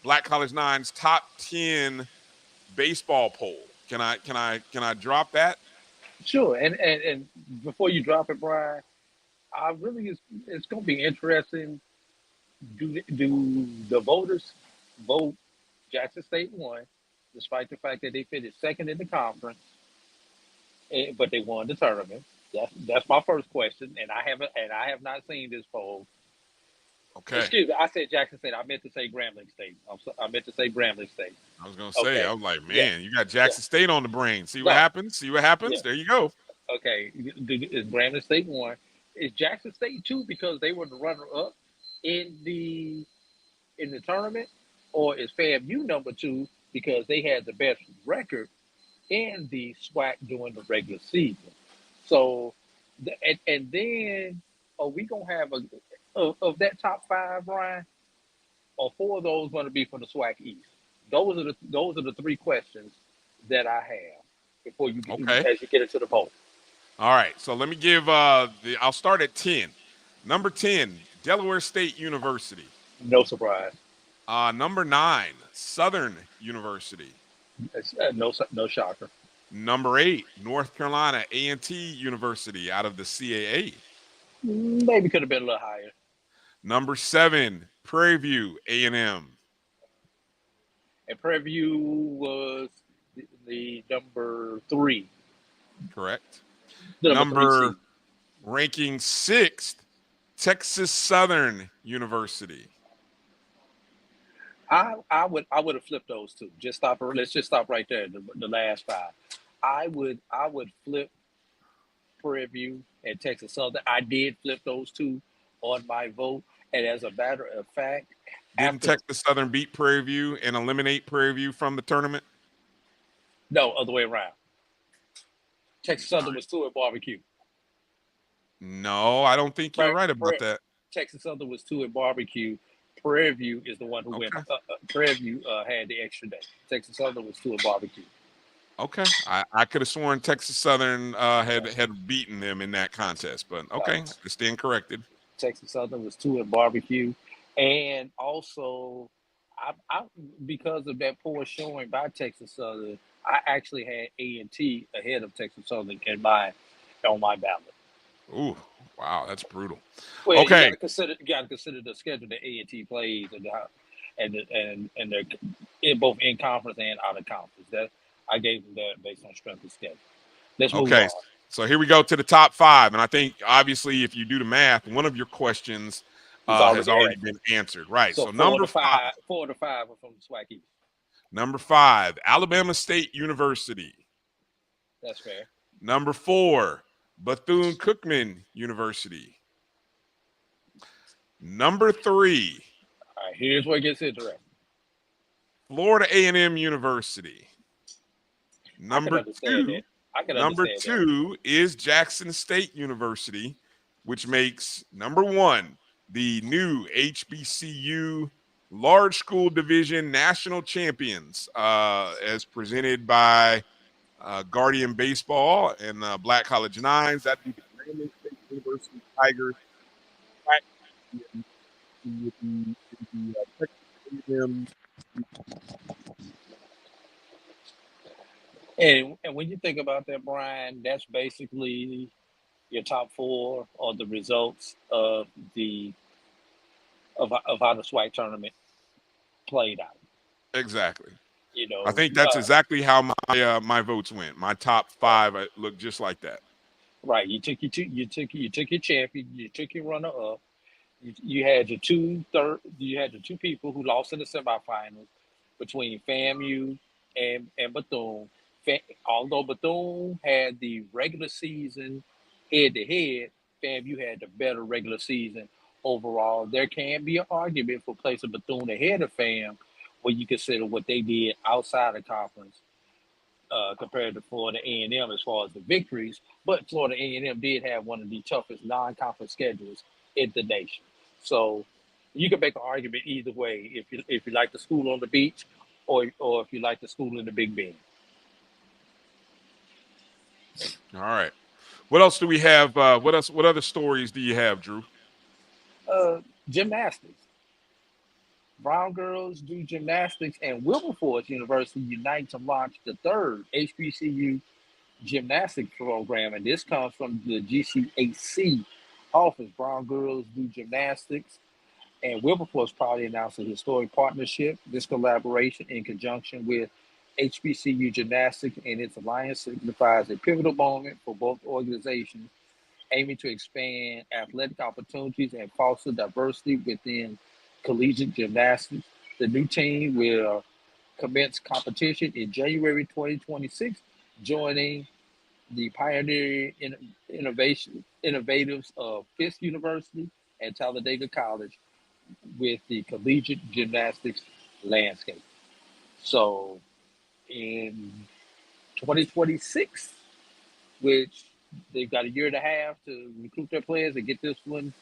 Black College Nines top 10 baseball poll? Can I drop that? Sure, and before you drop it, Brian, I really it's gonna be interesting. Do the voters vote Jackson State won, despite the fact that they finished second in the conference, but they won the tournament? That's my first question, and I have not seen this poll. Okay. Excuse me, I said Jackson State. I meant to say Grambling State. I meant to say Grambling State. I was gonna say, Okay. I was like, Yeah. man, you got Yeah. Jackson State on the brain. See what No. happens? See what happens? Yeah. There you go. Okay. Is Grambling State one? Is Jackson State two because they were the runner up in the tournament, or is FAMU number two because they had the best record in the SWAC during the regular season? So, and then are we gonna have of that top five, Ryan? Or four of those going to be from the SWAC East? Those are the three questions that I have before you Okay. as you get into the poll. All right. So let me give I'll start at 10. Number 10, Delaware State University. No surprise. Number 9, Southern University. It's, no shocker. Number 8, North Carolina A&T University out of the CAA. Maybe could have been a little higher. Number 7, Prairie View A&M. And Prairie View was the number three. Correct. The Number three ranking 6th, Texas Southern University. I would have flipped those two. Let's just stop right there. The last five. I would flip Prairie View and Texas Southern. I did flip those two on my vote. And as a matter of fact, Didn't Texas Southern beat Prairie View and eliminate Prairie View from the tournament? No, other way around. Texas Southern was two at barbecue. No, I don't think you're right about that. Texas Southern was two at barbecue. Prairie View is the one who went. Prairie View had the extra day. Texas Southern was two at barbecue. Okay, I could have sworn Texas Southern had beaten them in that contest, but okay, I stand corrected. Texas Southern was two at barbecue, and also, I because of that poor showing by Texas Southern, I actually had A&T ahead of Texas Southern on my ballot. Ooh, wow, that's brutal. Well, okay, you got to consider the schedule that A&T plays and they're both in conference and out of conference. That I gave them that based on strength of schedule. Let's move on. So here we go to the top 5, and I think obviously if you do the math, one of your questions has already been answered. Right. So number 5. 4 to 5 are from the SWAC East. Number 5, Alabama State University. That's fair. Number 4, Bethune-Cookman University. Number 3. All right, here's where it gets interesting. Florida A&M University. Number 2 is Jackson State University, which makes number 1 the new HBCU Large School Division National Champions, as presented by Guardian Baseball and Black College Nines. That'd be the Grambling State University Tigers. And when you think about that, Brian, that's basically your top four are the results of the of how the SWAC tournament played out. Exactly. You I know, think that's exactly how my votes went. My top five look just like that. right? You took your champion, you took your runner up. You had your you had the two people who lost in the semifinals between FAMU and Bethune. Although Bethune had the regular season head to head, FAMU had the better regular season overall. There can be an argument for placing Bethune ahead of FAM when you consider what they did outside the conference compared to Florida A&M as far as the victories. But Florida A&M did have one of the toughest non-conference schedules in the nation. So you can make an argument either way if you like the school on the beach or if you like the school in the Big Bend. All right. What else do we have? What else? What other stories do you have, Drew? Gymnastics. Brown girls do gymnastics, and Wilberforce University unite to launch the third HBCU gymnastics program, and this comes from the GCAC office. Brown girls do gymnastics, and Wilberforce proudly announced a historic partnership. This collaboration, in conjunction with HBCU Gymnastics and its alliance, signifies a pivotal moment for both organizations, aiming to expand athletic opportunities and foster diversity within collegiate gymnastics. The new team will commence competition in January 2026, joining the pioneering innovatives of Fisk University and Talladega College with the collegiate gymnastics landscape. So in 2026, which they've got a year and a half to recruit their players and get this one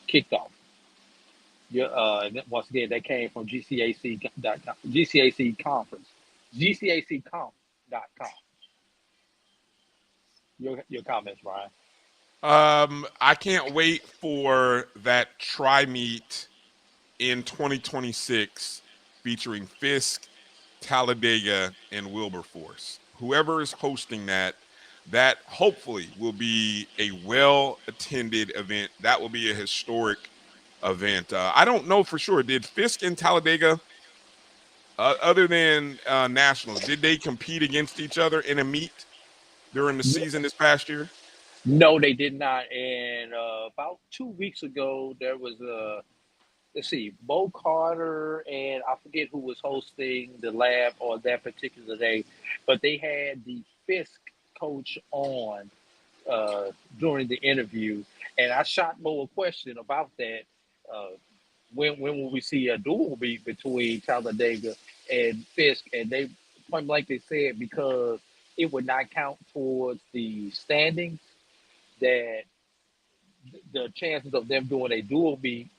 kicked off. Yeah, once again, that came from GCAC.com, GCAC conference, GCACconf.com. Your comments, Brian. I can't wait for that tri meet in 2026 featuring Fisk, Talladega, and Wilberforce. Whoever is hosting that hopefully will be a well attended event. That will be a historic event. I don't know for sure. Did Fisk and Talladega, other than nationals, did they compete against each other in a meet during the season this past year? No, they did not. And about 2 weeks ago, there was let's see, Bo Carter and I forget who was hosting the lab on that particular day, but they had the Fisk coach on during the interview, and I shot Mo a question about that. Uh, when will we see a duel meet between Talladega and Fisk? And they point blank they said because it would not count towards the standings that the chances of them doing a dual meet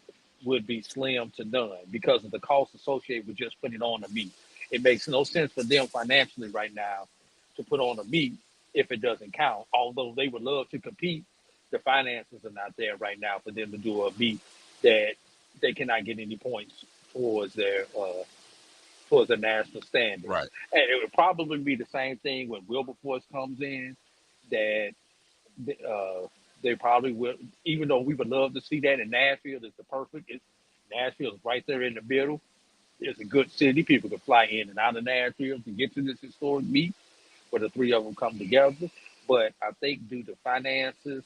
would be slim to none because of the cost associated with just putting on a meet. It makes no sense for them financially right now to put on a meet if it doesn't count. Although they would love to compete, the finances are not there right now for them to do a meet that they cannot get any points towards towards the national standings. Right. And it would probably be the same thing when Wilberforce comes in, that uh, they probably will, even though we would love to see that in Nashville. It's the perfect. Nashville is right there in the middle. It's a good city. People can fly in and out of Nashville to get to this historic meet where the three of them come together. But I think due to finances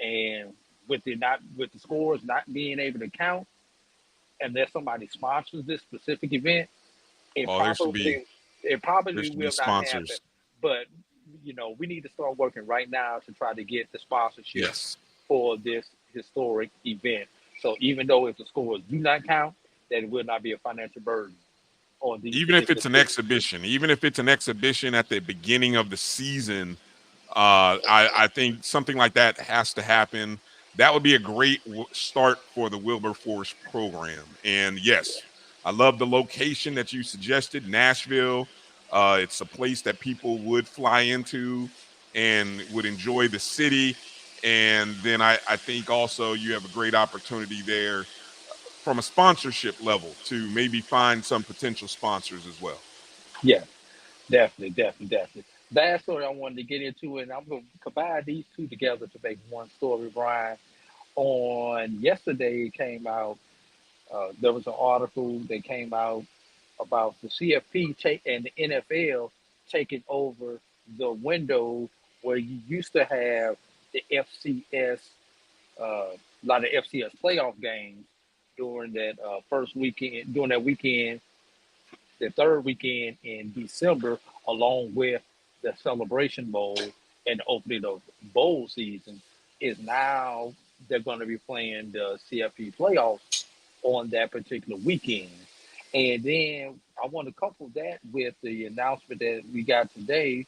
and with the scores not being able to count, unless somebody sponsors this specific event, it Oh, there should be will not happen. sponsors. But we need to start working right now to try to get the sponsorship Yes. for this historic event. So even though if the scores do not count, that it will not be a financial burden on these. Even if it's an exhibition, even if it's an exhibition at the beginning of the season, I think something like that has to happen. That would be a great start for the Wilberforce program. And yes, I love the location that you suggested, Nashville. It's a place that people would fly into and would enjoy the city. And then I think also you have a great opportunity there from a sponsorship level to maybe find some potential sponsors as well. Yeah. Definitely. Last story I wanted to get into, and I'm going to combine these two together to make one story, Brian. On yesterday, it came out, there was an article that came out about the CFP and the NFL taking over the window where you used to have the FCS, a lot of FCS playoff games during that first weekend, during that weekend, the third weekend in December, along with the Celebration Bowl and the opening of bowl season, is now they're going to be playing the CFP playoffs on that particular weekend. And then I want to couple that with the announcement that we got today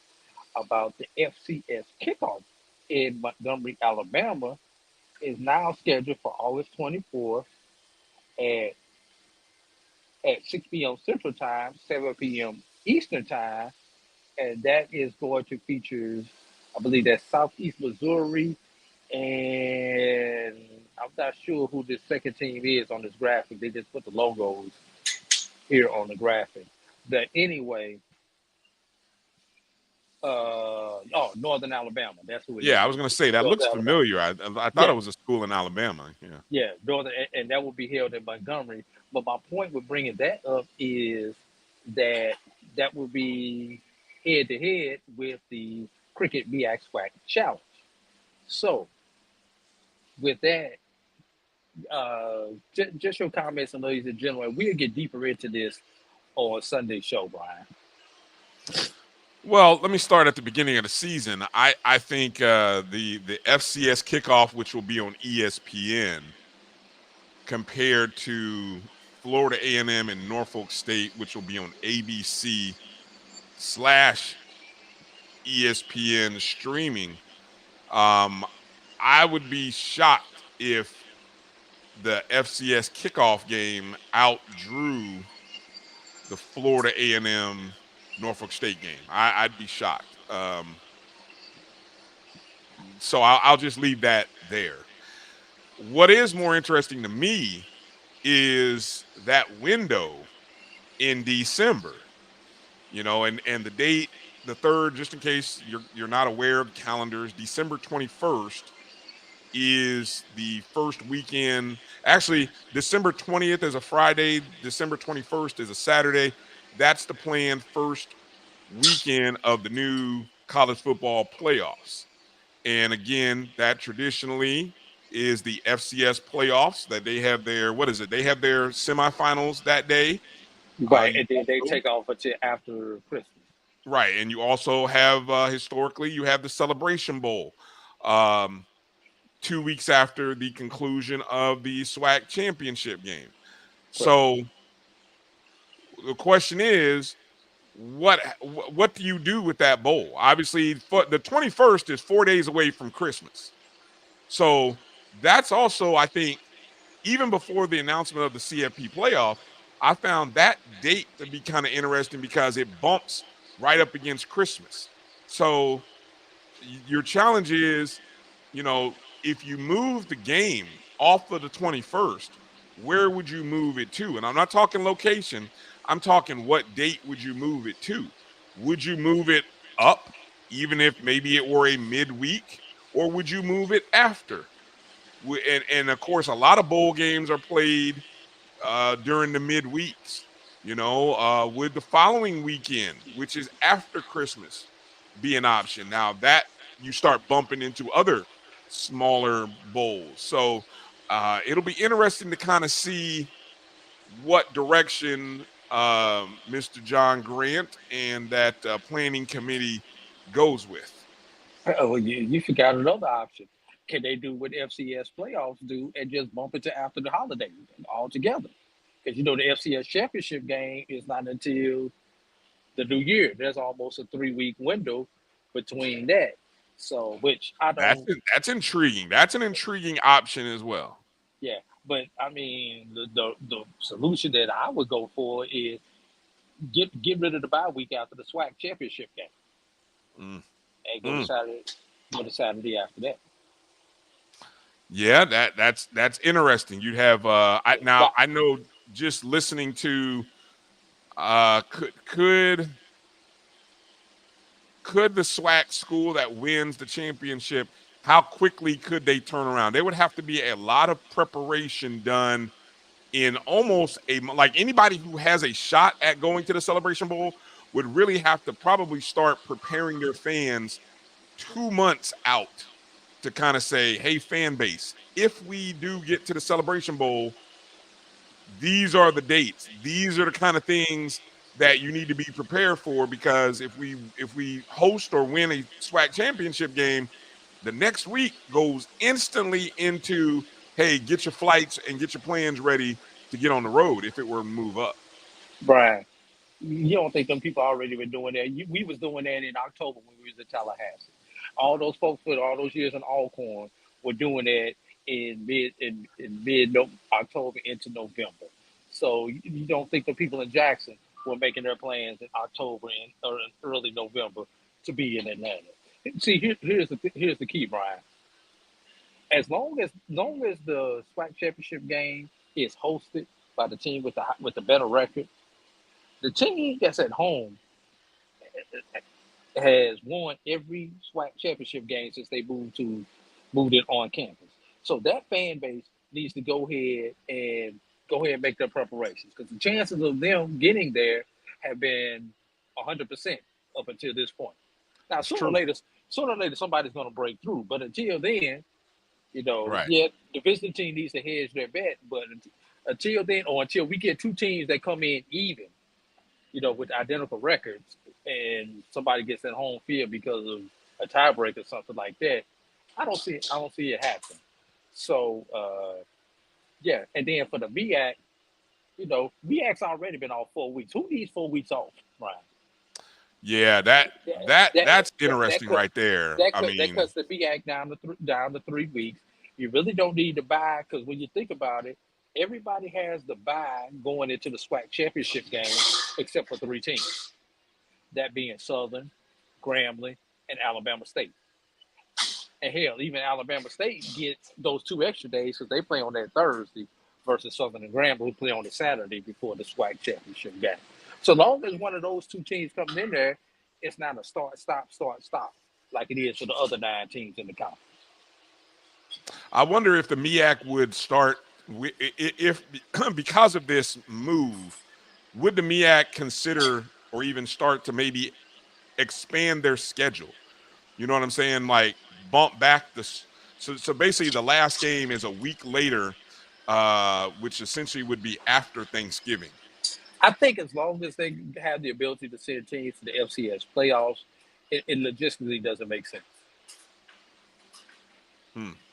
about the FCS kickoff in Montgomery, Alabama, is now scheduled for August 24th at 6 p.m. Central Time, 7 p.m. Eastern Time, and that is going to feature, I believe that's Southeast Missouri, and I'm not sure who the second team is on this graphic. They just put the logos here on the graphic. But anyway, Northern Alabama. That's who it Yeah, is. I was going to say that looks Northern Alabama. familiar. I thought Yeah, it was a school in Alabama. Yeah. yeah, Northern, and that will be held in Montgomery. But my point with bringing that up is that that will be head to head with the Cricket BX Swag Challenge. So with that, just your comments and ladies and gentlemen, we'll get deeper into this on Sunday show, Brian. Well, let me start at the beginning of the season. I think the FCS kickoff, which will be on ESPN, compared to Florida A&M and Norfolk State, which will be on ABC slash ESPN streaming. I would be shocked if the FCS kickoff game outdrew the Florida A&M Norfolk State game. I'd be shocked. So I'll just leave that there. What is more interesting to me is that window in December, and the date, the third, just in case you're not aware of calendars, December 21st is the first weekend. Actually, December 20th is a Friday, December 21st is a Saturday. That's the planned first weekend of the new college football playoffs. And again, that traditionally is the FCS playoffs that they have their, what is it? They have their semifinals that day. Right, You and then they also, take off until after Christmas. right, and you also have historically you have the Celebration Bowl, 2 weeks after the conclusion of the SWAC championship game. Correct. So the question is, what do you do with that bowl? Obviously, the 21st is 4 days away from Christmas. So that's also, I think, even before the announcement of the CFP playoff, I found that date to be kind of interesting because it bumps right up against Christmas. So your challenge is, if you move the game off of the 21st, where would you move it to? And I'm not talking location. I'm talking what date would you move it to? Would you move it up, even if maybe it were a midweek, or would you move it after? And of course, a lot of bowl games are played during the midweeks. Would the following weekend, which is after Christmas, be an option? Now that you start bumping into other smaller bowls. So it'll be interesting to kind of see what direction Mr. John Grant and that planning committee goes with. Oh, you forgot another option. Can they do what FCS playoffs do and just bump it to after the holiday altogether? Because the FCS championship game is not until the new year. There's almost a 3 week window between that. So, which I That's don't, that's intriguing. That's an intriguing option as well. yeah. But I mean, the solution that I would go for is get rid of the bye week after the SWAC championship game Mm. and Mm. go to Saturday after that. Yeah, that's interesting. You'd have But I know just listening to could could the SWAC school that wins the championship, how quickly could they turn around? There would have to be a lot of preparation done in almost like anybody who has a shot at going to the Celebration Bowl would really have to probably start preparing their fans 2 months out to kind of say, hey, fan base, if we do get to the Celebration Bowl, these are the dates. These are the kind of things that you need to be prepared for, because if we host or win a SWAC championship game, the next week goes instantly into, hey, get your flights and get your plans ready to get on the road if it were to move up. Brian, you don't think them people already been doing that? We was doing that in October when we was in Tallahassee. All those folks with all those years in Alcorn were doing that in mid October into November. So you don't think the people in Jackson were making their plans in October and or in early November to be in Atlanta? See, here's the key, Brian. As long as the SWAC championship game is hosted by the team with the better record, the team that's at home has won every SWAC championship game since they moved it on campus. So that fan base needs to go ahead and make their preparations, because the chances of them getting there have been 100% up until this point. Now, sooner or later, somebody's going to break through. But until then, Right. yeah, the visiting team needs to hedge their bet. But until then, or until we get two teams that come in even, with identical records, and somebody gets that home field because of a tiebreak or something like that, I don't see it happen. So, yeah. And then for the MEAC, MEAC's already been off 4 weeks. Who needs 4 weeks off, Brian? Yeah, that's interesting right there. That I mean, cuts the MEAC down to 3 weeks. You really don't need to buy, because when you think about it, everybody has the bye going into the SWAC championship game except for 3 teams. That being Southern, Grambling, and Alabama State. And hell, even Alabama State gets those 2 extra days because they play on that Thursday versus Southern and Grambling, who play on the Saturday before the SWAC championship game. So long as one of those 2 teams comes in there, it's not a start, stop like it is for the other 9 teams in the conference. I wonder if the MEAC would start if because of this move, would the MEAC consider or even start to maybe expand their schedule? You know what I'm saying? Like bump back so basically the last game is a week later, which essentially would be after Thanksgiving. I think as long as they have the ability to send teams to the FCS playoffs, it logistically doesn't make sense.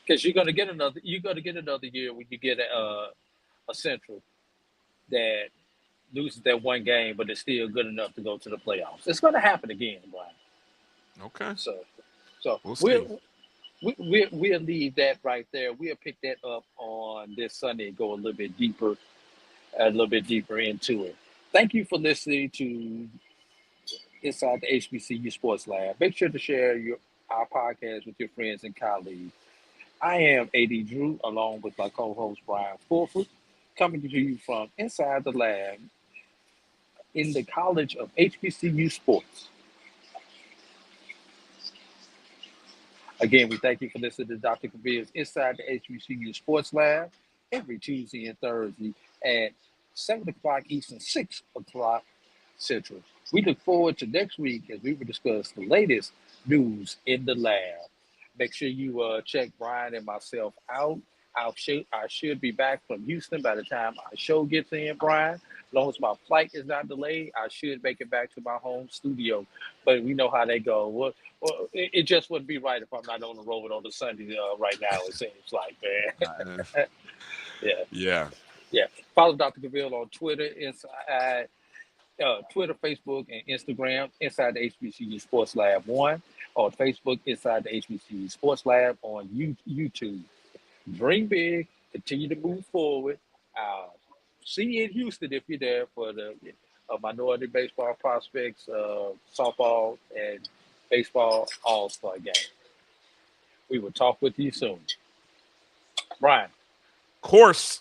Because you're gonna get another year when you get a Central that loses that one game, but it's still good enough to go to the playoffs. It's gonna happen again, Brian. Okay. So we'll leave that right there. We'll pick that up on this Sunday and go a little bit deeper into it. Thank you for listening to Inside the HBCU Sports Lab. Make sure to share our podcast with your friends and colleagues. I am AD Drew, along with my co-host Brian Fulford, coming to you from inside the lab in the College of HBCU Sports. Again, we thank you for listening to Dr. Cavil's Inside the HBCU Sports Lab every Tuesday and Thursday at 7 o'clock Eastern, 6 o'clock Central. We look forward to next week as we will discuss the latest news in the lab. Make sure you check Brian and myself out. I should be back from Houston by the time our show gets in, Brian. As long as my flight is not delayed, I should make it back to my home studio. But we know how they go. Well, it just wouldn't be right if I'm not on the road on the Sunday right now, it seems like, man. Yeah. Follow Dr. Cavil on Twitter, Facebook, and Instagram, Inside the HBCU Sports Lab 1. On Facebook, Inside the HBCU Sports Lab on YouTube. Dream big, continue to move forward. See you in Houston if you're there for the minority baseball prospects, softball, and baseball all-star game. We will talk with you soon. Brian. Course.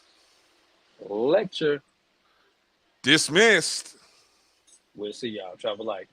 Lecture. Dismissed. We'll see y'all. Travel light.